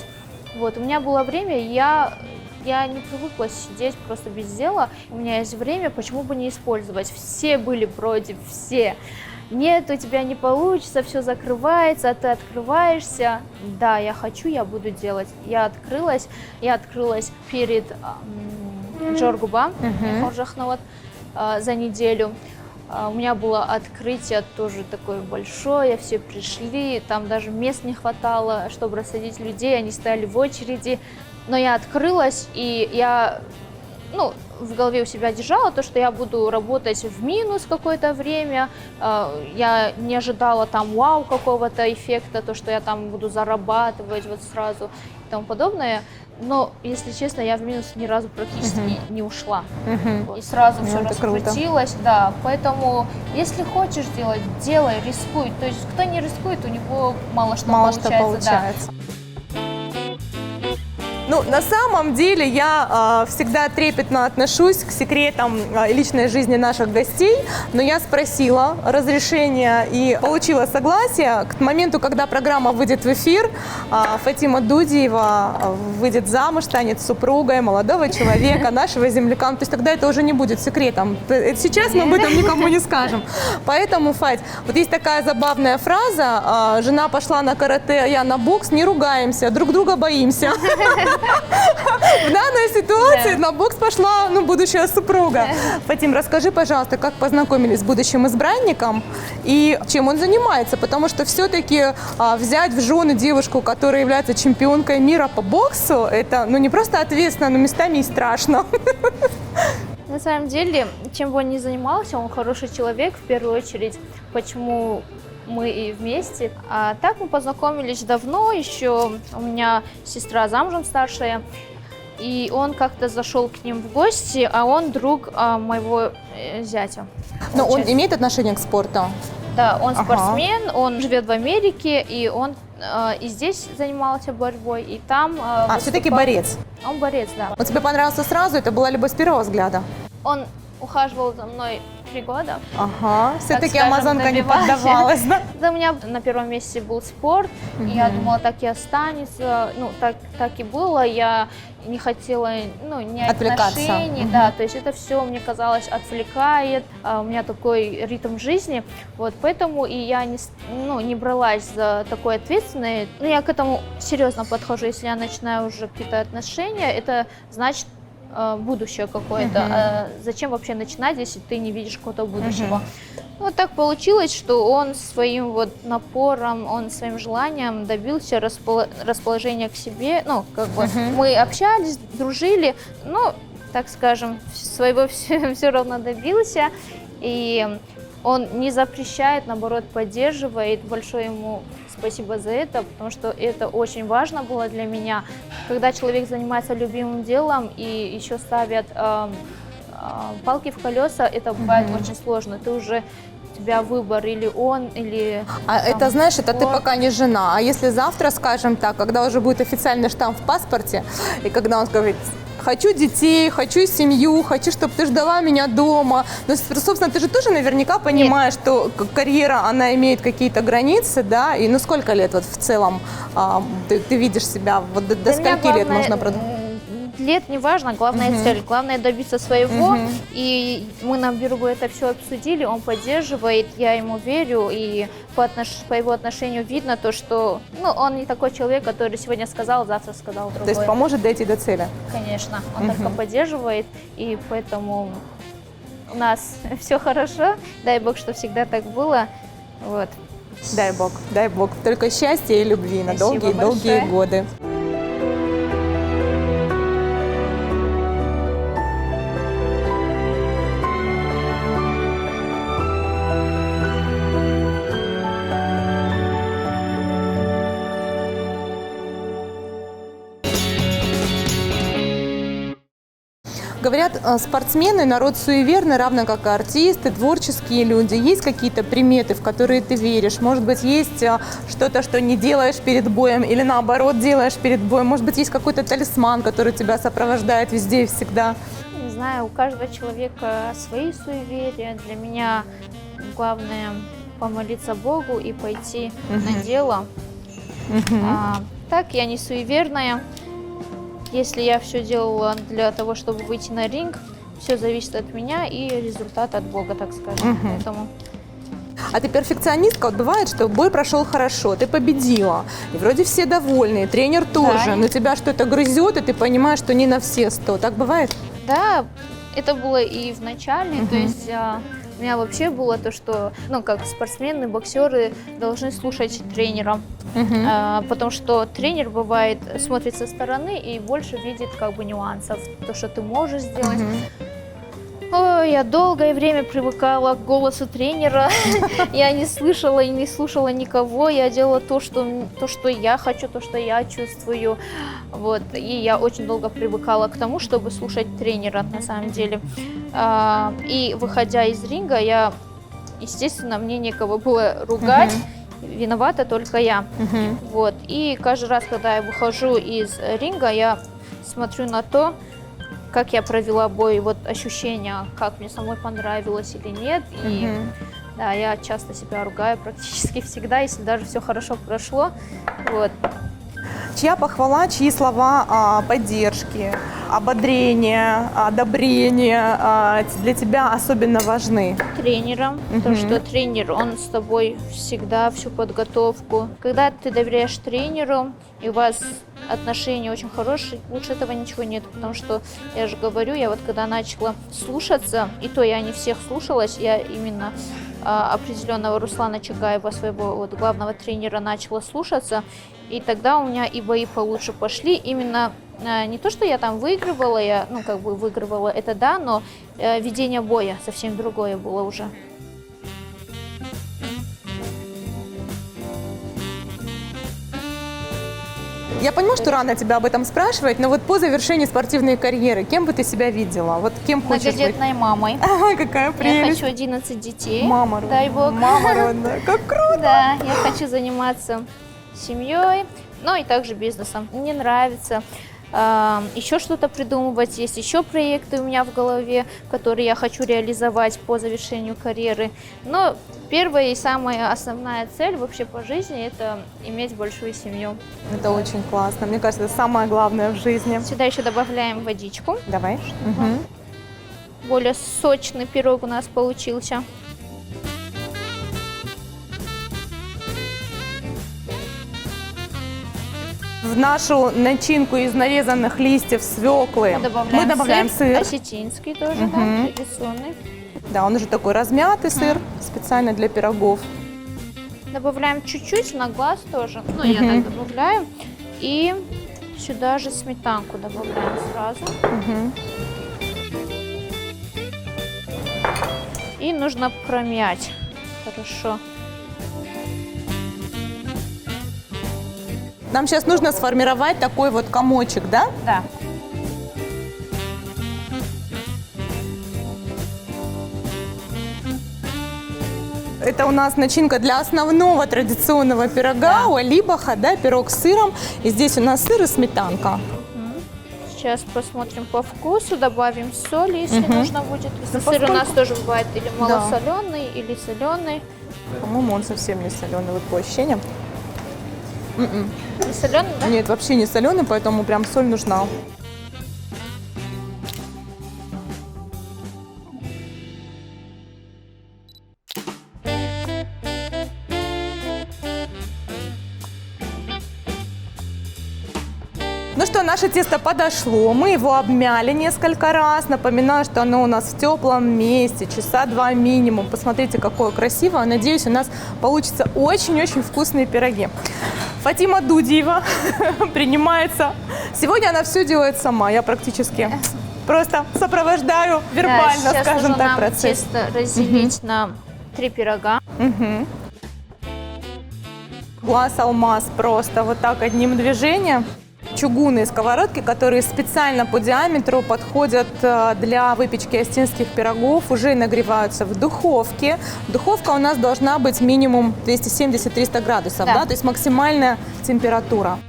Вот, у меня было время, я не привыкла сидеть просто без дела. У меня есть время, почему бы не использовать? Все были против, все. Нет, у тебя не получится, все закрывается, а ты открываешься. Да, я хочу, я буду делать. Я открылась перед Джоргуба, за неделю. У меня было открытие тоже такое большое, все пришли, там даже мест не хватало, чтобы рассадить людей, они стояли в очереди. но я открылась, и я, ну, в голове у себя держала то, что я буду работать в минус какое-то время. Я не ожидала там вау какого-то эффекта, то, что я там буду зарабатывать вот сразу и тому подобное. Но, если честно, я в минус ни разу практически не ушла. И сразу все это круто. раскрутилось, да. Поэтому, если хочешь делать, делай, рискуй. То есть, кто не рискует, у него мало что получается. Да. Ну, на самом деле я всегда трепетно отношусь к секретам личной жизни наших гостей, но я спросила разрешения и получила согласие. К моменту, когда программа выйдет в эфир, Фатима Дудиева выйдет замуж, станет супругой молодого человека, нашего земляка. То есть тогда это уже не будет секретом. Сейчас мы об этом никому не скажем. Поэтому, Фать, вот есть такая забавная фраза: жена пошла на карате, а я на бокс, не ругаемся, друг друга боимся. В данной ситуации на бокс пошла, ну, будущая супруга. Фатим, расскажи, пожалуйста, как познакомились с будущим избранником и чем он занимается, потому что все-таки взять в жены девушку, которая является чемпионкой мира по боксу, это, ну, не просто ответственно, но местами и страшно. На самом деле, чем бы он ни занимался, он хороший человек в первую очередь. Почему мы и вместе. А так мы познакомились давно, еще у меня сестра замужем старшая, и он как-то зашел к ним в гости, а он друг моего зятя. Но он имеет отношение к спорту? Да, он спортсмен, он живет в Америке, и он и здесь занимался борьбой, и там все-таки борец? Он борец, да. Он тебе понравился сразу? Это была любовь с первого взгляда? Он ухаживал за мной 3 года. Ага, все-таки амазонка не поддавалась, да? Да, у меня на первом месте был спорт, и я думала, так и останется, ну, так и было, я не хотела, ну, не отношений, да, то есть это все, мне казалось, отвлекает, у меня такой ритм жизни, вот, поэтому и я не бралась за такое ответственное, ну, я к этому серьезно подхожу, если я начинаю уже какие-то отношения, это значит, будущее какое-то. Зачем вообще начинать, если ты не видишь какого-то будущего? Вот так получилось, что он своим вот напором, он своим желанием добился расположения к себе. Ну, как бы мы общались, дружили, ну, так скажем, своего все равно добился. И он не запрещает, наоборот, поддерживает. Большое ему спасибо за это, потому что это очень важно было для меня. Когда человек занимается любимым делом и еще ставят палки в колеса, это бывает очень сложно. Ты уже, у тебя выбор или он, или... это, знаешь, это ты пока не жена. А если завтра, скажем так, когда уже будет официальный штамп в паспорте, и когда он говорит: хочу детей, хочу семью, хочу, чтобы ты ждала меня дома. Но, собственно, ты же тоже наверняка понимаешь, что карьера, она имеет какие-то границы, да? И ну сколько лет вот в целом ты видишь себя? Вот до скольки лет можно продолжать? Лет не важно, главная цель, главное добиться своего. И мы на бюро это все обсудили, он поддерживает, я ему верю, и по его отношению видно то, что, ну, он не такой человек, который сегодня сказал, завтра сказал другой. То есть поможет дойти до цели? Конечно, он только поддерживает, и поэтому у нас все хорошо, дай бог, что всегда так было, вот. Дай бог, только счастья и любви на долгие-долгие годы. Говорят, спортсмены, народ суеверный, равно как и артисты, творческие люди. Есть какие-то приметы, в которые ты веришь? Может быть, есть что-то, что не делаешь перед боем, или наоборот делаешь перед боем? Может быть, есть какой-то талисман, который тебя сопровождает везде и всегда? Не знаю, у каждого человека свои суеверия. Для меня главное помолиться Богу и пойти на дело. Так, я не суеверная. Если я все делала для того, чтобы выйти на ринг, все зависит от меня и результат от Бога, так скажем. Поэтому... А ты перфекционистка? Вот бывает, что бой прошел хорошо, ты победила, и вроде все довольны, тренер тоже, Да. но тебя что-то грызет, и ты понимаешь, что не на все 100. Так бывает? Да, это было и в начале, то есть У меня вообще было то, что, ну, как спортсмены, боксеры должны слушать тренера, потому что тренер бывает смотрит со стороны и больше видит как бы нюансов, то, что ты можешь сделать. Ой, я долгое время привыкала к голосу тренера, я не слышала и не слушала никого, я делала то, что я хочу, то, что я чувствую, вот, и я очень долго привыкала к тому, чтобы слушать тренера, на самом деле, и выходя из ринга, естественно, мне некого было ругать, виновата только я, вот, и каждый раз, когда я выхожу из ринга, я смотрю на то, как я провела бой, вот ощущения, как мне самой понравилось или нет. И да, я часто себя ругаю практически всегда, если даже все хорошо прошло. Вот. Чья похвала, чьи слова поддержки, ободрения, одобрения для тебя особенно важны? Тренером, потому что тренер, он с тобой всегда всю подготовку. Когда ты доверяешь тренеру, и у вас отношения очень хорошие, лучше этого ничего нет, потому что, я же говорю, я вот когда начала слушаться, и то я не всех слушалась, я именно определенного Руслана Чагаева, своего вот главного тренера, начала слушаться, и тогда у меня и бои получше пошли, именно не то, что я там выигрывала, выигрывала, это да, но ведение боя совсем другое было уже. Я понимаю, что рано тебя об этом спрашивать, но вот по завершении спортивной карьеры, кем бы ты себя видела? Вот кем хочешь быть? Многодетной мамой. Ага, какая прелесть. Я хочу 11 детей. Мама родная. Дай бог. Мама родная, как круто. Да, я хочу заниматься семьей, но и также бизнесом. Мне нравится еще что-то придумывать, есть еще проекты у меня в голове, которые я хочу реализовать по завершению карьеры. Но первая и самая основная цель вообще по жизни – это иметь большую семью. Это очень классно. Мне кажется, это самое главное в жизни. Сюда еще добавляем водичку. Давай. Более сочный пирог у нас получился. В нашу начинку из нарезанных листьев свеклы мы добавляем сыр. Осетинский тоже, да, традиционный. Да, он уже такой размятый сыр, специально для пирогов. Добавляем чуть-чуть на глаз тоже. Ну, я так добавляю. И сюда же сметанку добавляем сразу. И нужно промять хорошо. Нам сейчас нужно сформировать такой вот комочек, да? Да. Это у нас начинка для основного традиционного пирога, у Алибаха, да, пирог с сыром. И здесь у нас сыр и сметанка. Сейчас посмотрим по вкусу, добавим соль, если нужно будет. Если сыр у нас тоже бывает или малосоленый, или соленый. По-моему, он совсем не соленый, вот по ощущениям. Не соленый, да? Нет, вообще не соленый, поэтому прям соль нужна. Ну что, наше тесто подошло, мы его обмяли несколько раз. Напоминаю, что оно у нас в теплом месте, часа 2 минимум. Посмотрите, какое красивое. Надеюсь, у нас получится очень-очень вкусные пироги. Фатима Дудиева принимается. Сегодня она все делает сама, я практически просто сопровождаю вербально, да, скажем так, нам процесс. тесто разделить на 3 пирога. Глаз-алмаз просто вот так одним движением. Чугунные сковородки, которые специально по диаметру подходят для выпечки остинских пирогов, уже нагреваются в духовке. Духовка у нас должна быть минимум 270-300 градусов, да, то есть максимальная температура.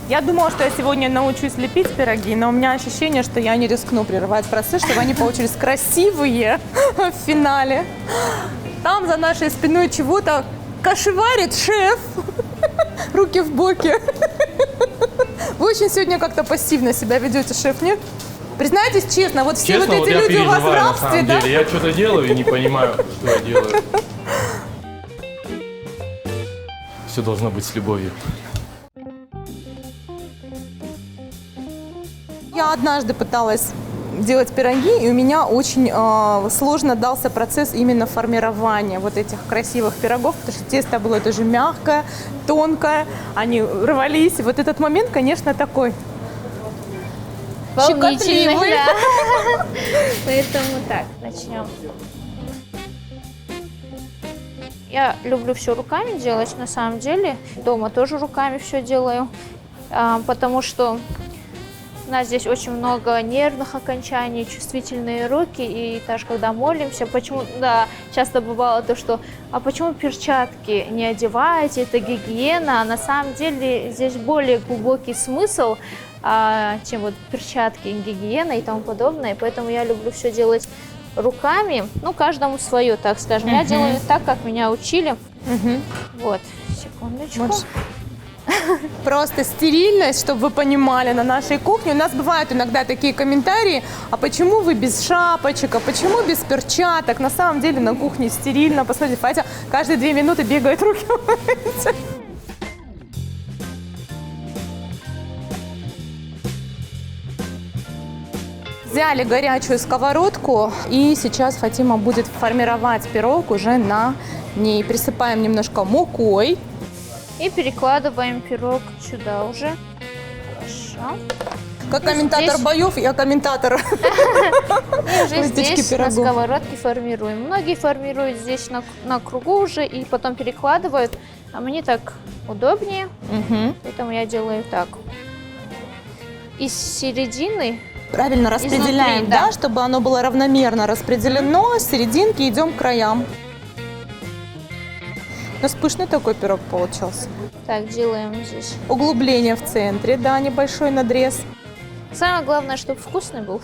Я думала, что я сегодня научусь лепить пироги, но у меня ощущение, что я не рискну прерывать процесс, чтобы они получились красивые в финале. Там за нашей спиной чего-то кошеварит шеф. Руки в боки. Вы очень сегодня как-то пассивно себя ведете, шеф, нет? Признайтесь честно, вот все Честно, вот эти вот люди у вас в я переживаю, на рабстве, самом да? деле. Я что-то делаю и не понимаю, что я делаю. Все должно быть с любовью. Я однажды пыталась делать пироги, и у меня очень сложно дался процесс именно формирования вот этих красивых пирогов, потому что тесто было тоже мягкое, тонкое, они рвались. И вот этот момент, конечно, такой Волнительный, щекотливый. да. Поэтому так, начнем. Я люблю все руками делать, на самом деле. Дома тоже руками все делаю, потому что у нас здесь очень много нервных окончаний, чувствительные руки, и даже когда молимся, почему, да, часто бывало то, что, а почему перчатки не одеваете, это гигиена, а на самом деле здесь более глубокий смысл, чем вот перчатки, гигиена и тому подобное, поэтому я люблю все делать руками, ну, каждому свое, так скажем. Я делаю так, как меня учили. Вот, секундочку. Просто стерильность, чтобы вы понимали, на нашей кухне. У нас бывают иногда такие комментарии, а почему вы без шапочек, а почему без перчаток? На самом деле на кухне стерильно. Посмотрите, Фатя каждые 2 минуты бегает, руки моются. Взяли горячую сковородку, и сейчас Фатима будет формировать пирог уже на ней. Присыпаем немножко мукой. И перекладываем пирог сюда уже. Хорошо. Как комментатор здесь- боев, я комментатор. И уже Выпечки здесь на пирогов. сковородке формируем. Многие формируют здесь на кругу уже и потом перекладывают. А мне так удобнее, поэтому я делаю так. Из середины Правильно распределяем, Изнутри, да. да, чтобы оно было равномерно распределено. С серединки идем к краям. У нас пышный такой пирог получился. так делаем здесь. Углубление в центре, да, небольшой надрез. Самое главное, чтобы вкусный был.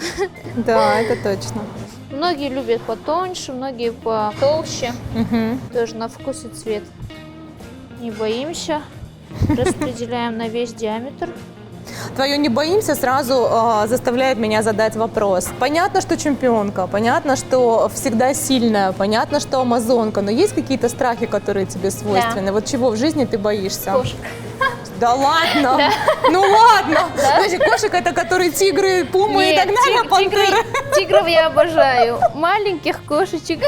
Да, это точно. Многие любят потоньше, многие потолще. Тоже на вкус и цвет. Не боимся. Распределяем на весь диаметр. Твое «не боимся» сразу заставляет меня задать вопрос. Понятно, что чемпионка, понятно, что всегда сильная, понятно, что амазонка, но есть какие-то страхи, которые тебе свойственны? Вот чего в жизни ты боишься? Кошек. Да ладно? Ну ладно. Значит, кошек это которые тигры, пумы и Нет, так далее, пантеры. тигров я обожаю. Маленьких кошечек,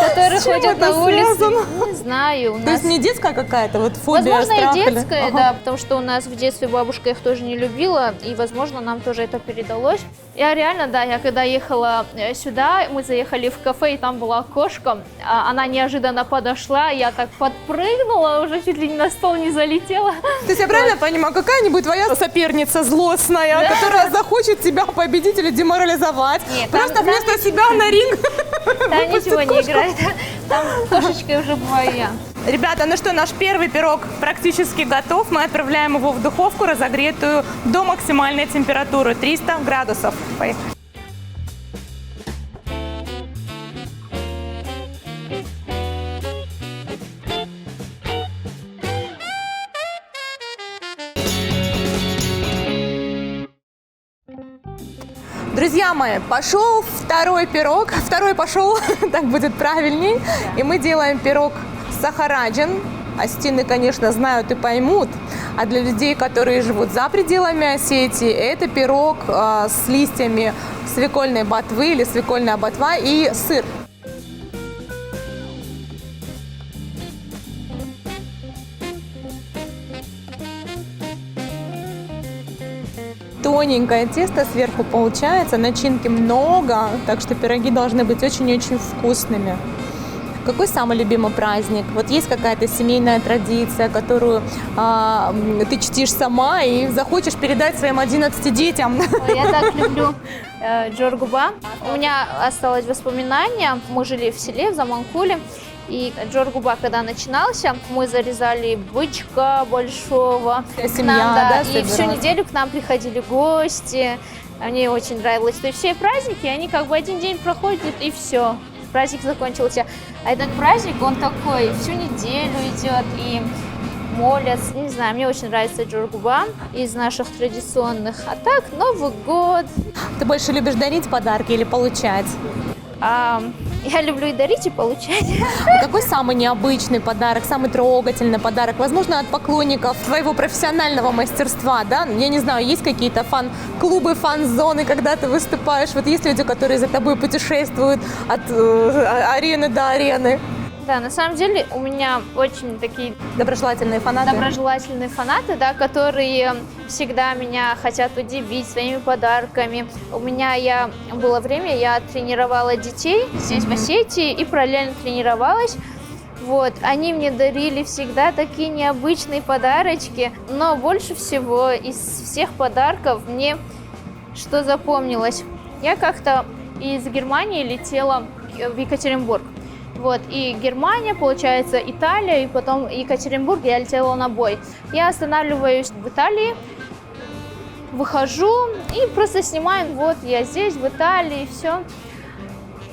которые С чем ходят это на улице. связано? Не знаю. У То нас... есть не детская какая-то вот фобия, Возможно, страх и или- детская, Ага. да, потому что у нас в детстве бабушка их тоже не любила, и, возможно, нам тоже это передалось. Я реально, да, я когда ехала сюда, мы заехали в кафе, и там была кошка, она неожиданно подошла, я так подпрыгнула, уже чуть ли не на стол не залетела. То есть я правильно понимаю, какая-нибудь твоя соперница злостная, которая захочет тебя победить или деморализовать, Нет, просто там вместо себя на ринг Там выпустит ничего не кошку. играет, там кошечкой уже бываю я. Ребята, ну что, наш первый пирог практически готов. Мы отправляем его в духовку, разогретую до максимальной температуры 300 градусов. Поехали. Друзья мои, пошел второй пирог. Второй пошел, так будет правильней. И мы делаем пирог сахараджен. Осетины, конечно, знают и поймут. А для людей, которые живут за пределами Осетии, это пирог с листьями свекольной ботвы или свекольная ботва и сыр. Тоненькое тесто сверху получается, начинки много, так что пироги должны быть очень-очень вкусными. Какой самый любимый праздник? Вот есть какая-то семейная традиция, которую ты чтишь сама и захочешь передать своим 11 детям? Ой, я так люблю Джоргуба. У меня осталось воспоминание. Мы жили в селе, в Заманкуле. И Джоргуба, когда начинался, мы зарезали бычка большого. Вся К семья, нам, да, и всю собиралась? неделю к нам приходили гости. Мне очень нравилось. То есть все праздники, они как бы один день проходят, и все. Праздник закончился. А этот праздник, он такой, всю неделю идет, и молятся. Не знаю, мне очень нравится Джоргуба из наших традиционных. А так, Новый год. Ты больше любишь дарить подарки или получать? Я люблю и дарить, и получать. Какой самый необычный подарок, самый трогательный подарок? Возможно, от поклонников твоего профессионального мастерства, да? Я не знаю, есть какие-то фан-клубы, фан-зоны, когда ты выступаешь? Вот есть люди, которые за тобой путешествуют от арены до арены? Да, на самом деле у меня очень такие Доброжелательные фанаты? доброжелательные фанаты, да, которые всегда меня хотят удивить своими подарками. Было время, я тренировала детей здесь в Осетии и параллельно тренировалась. Вот, они мне дарили всегда такие необычные подарочки, но больше всего из всех подарков мне что запомнилось. Я как-то из Германии летела в Екатеринбург. Вот, и Германия, получается, Италия, и потом Екатеринбург, я летела на бой. Я останавливаюсь в Италии, выхожу и просто снимаю, вот я здесь, в Италии, все.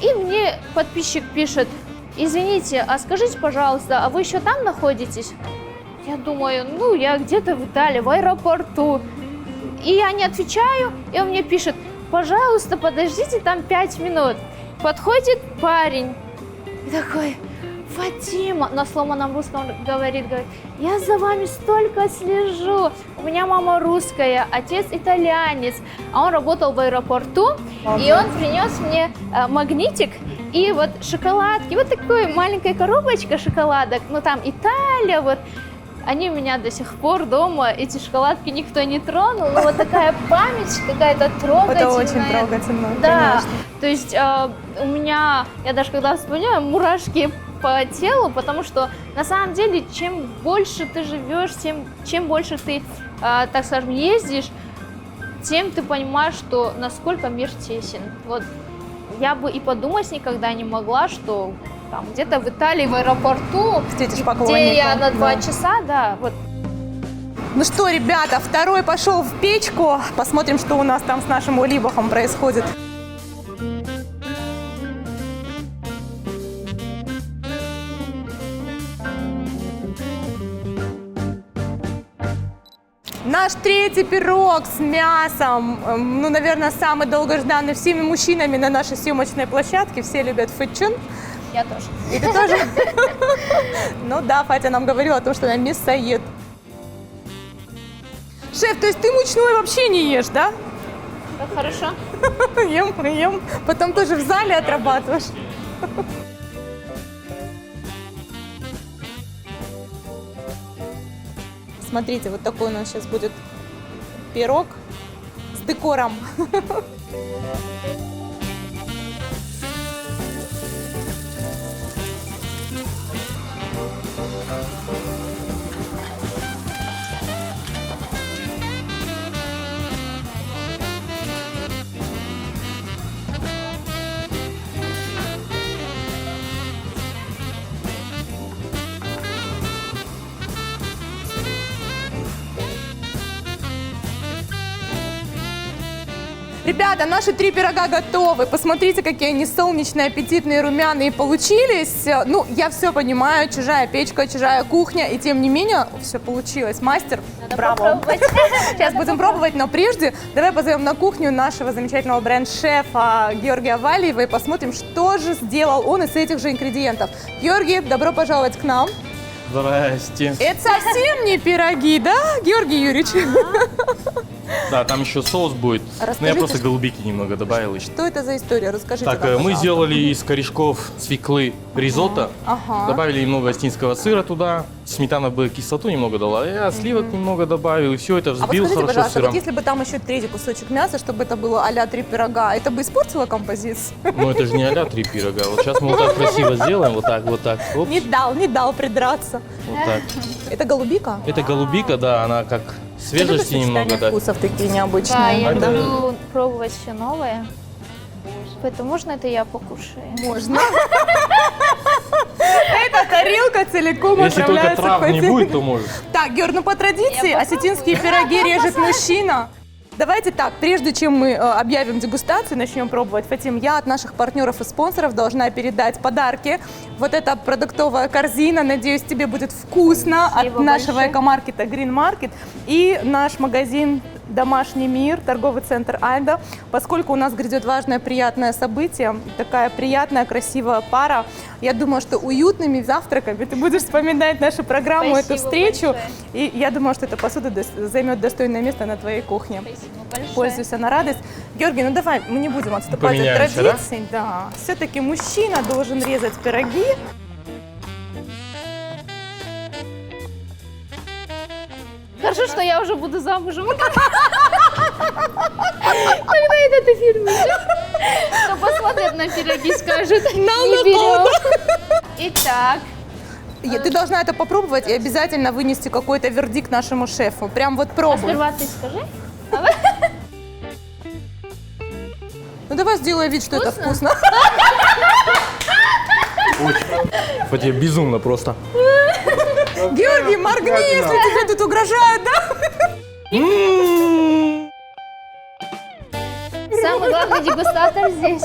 И мне подписчик пишет: извините, а скажите, пожалуйста, а вы еще там находитесь? Я думаю, ну, я где-то в Италии, в аэропорту. И я не отвечаю, и он мне пишет: пожалуйста, подождите там 5 минут. Подходит парень. И такой: Фатима, на сломанном русском говорит, я за вами столько слежу. У меня мама русская, отец итальянец, а он работал в аэропорту, и он принес мне магнитик и вот шоколадки, вот такой маленькая коробочка шоколадок, ну там Италия, вот. Они у меня до сих пор дома, эти шоколадки никто не тронул, но вот такая память какая-то трогательная. Это очень трогательно, да, конечно. То есть у меня, я даже когда вспоминаю, мурашки по телу, потому что на самом деле, чем больше ты живешь, чем больше ты, так скажем, ездишь, тем ты понимаешь, что насколько мир тесен. Вот я бы и подумать никогда не могла, что там где-то в Италии, в аэропорту, где я на 2 часа, да, вот. Ну что, ребята, второй пошел в печку. Посмотрим, что у нас там с нашим улибахом происходит. Наш третий пирог с мясом, ну, наверное, самый долгожданный всеми мужчинами на нашей съемочной площадке. Все любят фэтчун. Я тоже. И ты тоже? Ну да, Фатя нам говорила о том, что она мясоед. Шеф, то есть ты мучной вообще не ешь, да? Как хорошо. Ем. Потом тоже в зале отрабатываешь. Смотрите, вот такой у нас сейчас будет пирог с декором. Ребята, наши 3 пирога готовы. Посмотрите, какие они солнечные, аппетитные, румяные получились. Ну, я все понимаю, чужая печка, чужая кухня, и тем не менее все получилось. Мастер, браво. Сейчас будем пробовать, но прежде давай позовем на кухню нашего замечательного бренд-шефа Георгия Валиева и посмотрим, что же сделал он из этих же ингредиентов. Георгий, добро пожаловать к нам. Здрасте. Это совсем не пироги, да, Георгий Юрьевич? Да, там еще соус будет. Но я просто голубики немного добавил еще. Что это за история? Расскажите Так, нам, мы пожалуйста. сделали из корешков свеклы ризотто. Ага. Добавили немного осетинского сыра туда. Сметана бы кислоту немного дала. Я сливок немного добавил. И все это А вот взбил скажите, хорошо с пожалуйста, сыром. вот если бы там еще третий кусочек мяса, чтобы это было а-ля 3 пирога, это бы испортило композицию? Ну это же не а-ля 3 пирога. Вот сейчас мы вот так красиво сделаем. Вот так. Оп, Не дал придраться. вот так. Это голубика? Это голубика, да, она как свежести немного, да. Вкусов такие необычные. Да, я Да. люблю пробовать все новое. Поэтому можно это я покушаю? Можно. Эта тарелка целиком Если только отправляется в трав не холодильник. будет, то может. Так, Георг, ну по традиции Я осетинские пироги режет мужчина. Давайте так, прежде чем мы объявим дегустацию, начнем пробовать, Фатим, я от наших партнеров и спонсоров должна передать подарки. Вот эта продуктовая корзина, надеюсь, тебе будет вкусно. Спасибо от нашего большое. экомаркета Green Market и наш магазин Домашний мир, торговый центр Альдо. Поскольку у нас грядет важное, приятное событие, такая приятная, красивая пара, я думаю, что уютными завтраками ты будешь вспоминать нашу программу, Спасибо эту встречу. большое. И я думаю, что эта посуда займет достойное место на твоей кухне. Спасибо большое. Пользуйся на радость. Георгий, ну давай, мы не будем отступать от Поменяемся, да? традиций. Да? Все-таки мужчина должен резать пироги. Хорошо, что я уже буду замужем. Когда этот эфир выйдет, то посмотрят на пироги, скажут, не берем. Итак, Ты должна это попробовать и обязательно вынести какой-то вердикт нашему шефу. Прям вот а пробуй. сперва ты скажи. Ну давай сделай вид, что это вкусно. Вот тебе безумно просто. Георгий, моргни, если тебе тут угрожают, да? Самый главный дегустатор здесь.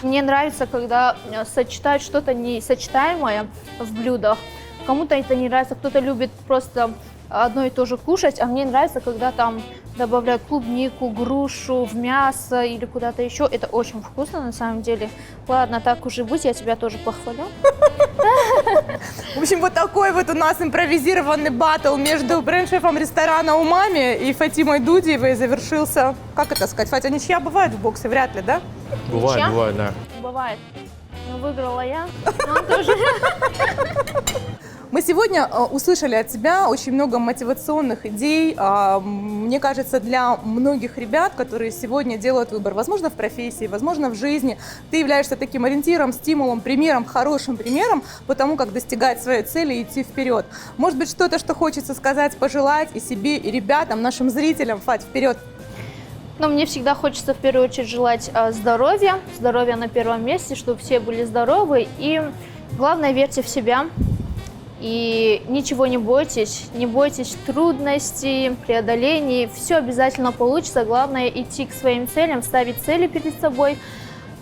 Мне нравится, когда сочетают что-то несочетаемое в блюдах. Кому-то это не нравится, кто-то любит просто одно и то же кушать, а мне нравится, когда там добавляют клубнику, грушу в мясо или куда-то еще. Это очень вкусно на самом деле. Ладно, так уже быть, я тебя тоже похвалю. В общем, вот такой вот у нас импровизированный баттл между бренд-шефом ресторана «Умами» и Фатимой Дудиевой завершился. Как это сказать, Фатя, ничья бывает в боксе? Вряд ли, да? Бывает, Ничья? бывает, да. Бывает. Ну, выиграла я, но он тоже. Мы сегодня услышали от тебя очень много мотивационных идей. Мне кажется, для многих ребят, которые сегодня делают выбор, возможно, в профессии, возможно, в жизни, ты являешься таким ориентиром, стимулом, примером, хорошим примером по тому, как достигать своей цели и идти вперед. Может быть, что-то, что хочется сказать, пожелать и себе, и ребятам, нашим зрителям. Фать, вперед! Но мне всегда хочется в первую очередь желать здоровья. Здоровья на первом месте, чтобы все были здоровы. И главное, верьте в себя. И ничего не бойтесь трудностей, преодолений. Все обязательно получится. Главное идти к своим целям, ставить цели перед собой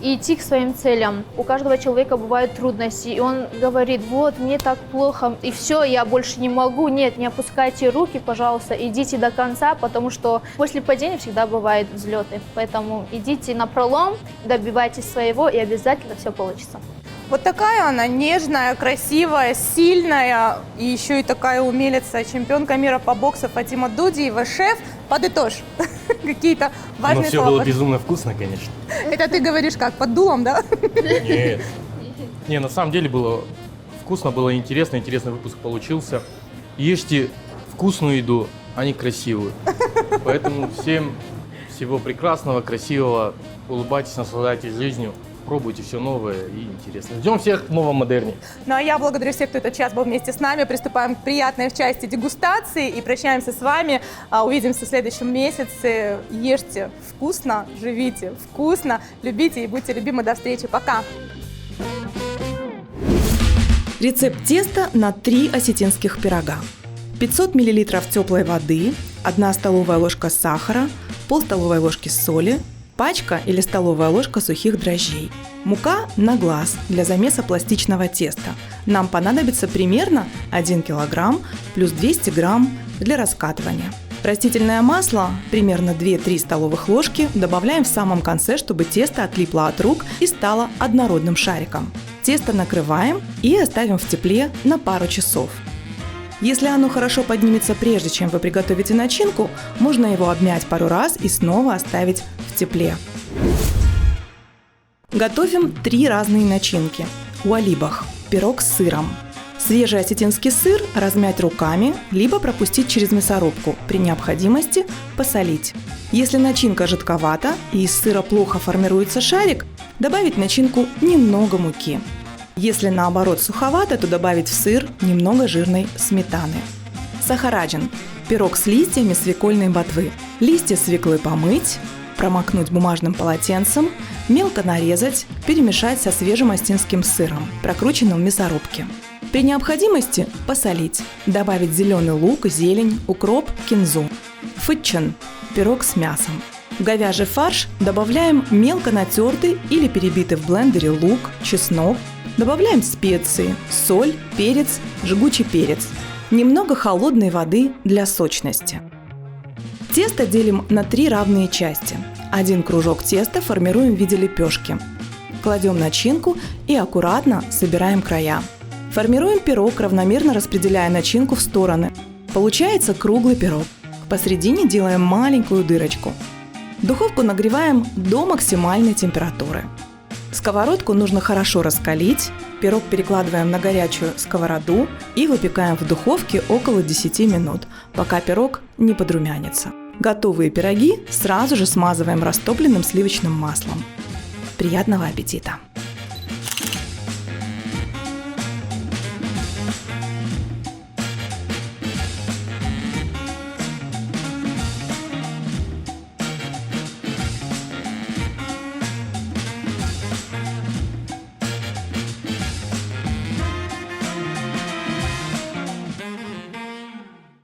и идти к своим целям. У каждого человека бывают трудности, и он говорит: вот, мне так плохо, и все, я больше не могу. Нет, не опускайте руки, пожалуйста, идите до конца, потому что после падения всегда бывают взлеты. Поэтому идите напролом, добивайтесь своего, и обязательно все получится. Вот такая она нежная, красивая, сильная и еще и такая умелица, чемпионка мира по боксу Фатима Дудиева. Шеф, подытожь какие-то Но важные все слова. было безумно вкусно, конечно. Это ты говоришь как, под дулом, да? Нет. Не, на самом деле было вкусно, было интересно, интересный выпуск получился. Ешьте вкусную еду, а не красивую. Поэтому всем всего прекрасного, красивого, улыбайтесь, наслаждайтесь жизнью. Пробуйте все новое и интересное. Ждем всех в новом модерне. Ну а я благодарю всех, кто этот час был вместе с нами. Приступаем к приятной части дегустации и прощаемся с вами. Увидимся в следующем месяце. Ешьте вкусно, живите вкусно, любите и будьте любимы. До встречи. Пока. Рецепт теста на 3 осетинских пирога. 500 мл теплой воды, 1 столовая ложка сахара, пол столовой ложки соли, пачка или столовая ложка сухих дрожжей. Мука на глаз для замеса пластичного теста. Нам понадобится примерно 1 кг плюс 200 грамм для раскатывания. Растительное масло, примерно 2-3 столовых ложки, добавляем в самом конце, чтобы тесто отлипло от рук и стало однородным шариком. Тесто накрываем и оставим в тепле на пару часов. Если оно хорошо поднимется прежде, чем вы приготовите начинку, можно его обмять пару раз и снова оставить в тепле. Готовим 3 разные начинки. Уалибах – пирог с сыром. Свежий осетинский сыр размять руками, либо пропустить через мясорубку, при необходимости посолить. Если начинка жидковата и из сыра плохо формируется шарик, добавить в начинку немного муки. Если наоборот суховато, то добавить в сыр немного жирной сметаны. Сахараджин – пирог с листьями свекольной ботвы. Листья свеклы помыть, промокнуть бумажным полотенцем, мелко нарезать, перемешать со свежим осетинским сыром, прокрученным в мясорубке. При необходимости посолить, добавить зеленый лук, зелень, укроп, кинзу. Фытчен – пирог с мясом. В говяжий фарш добавляем мелко натертый или перебитый в блендере лук, чеснок. Добавляем специи, соль, перец, жгучий перец. Немного холодной воды для сочности. Тесто делим на 3 равные части. Один кружок теста формируем в виде лепешки. Кладем начинку и аккуратно собираем края. Формируем пирог, равномерно распределяя начинку в стороны. Получается круглый пирог. Посередине делаем маленькую дырочку. Духовку нагреваем до максимальной температуры. Сковородку нужно хорошо раскалить. Пирог перекладываем на горячую сковороду и выпекаем в духовке около 10 минут, пока пирог не подрумянится. Готовые пироги сразу же смазываем растопленным сливочным маслом. Приятного аппетита!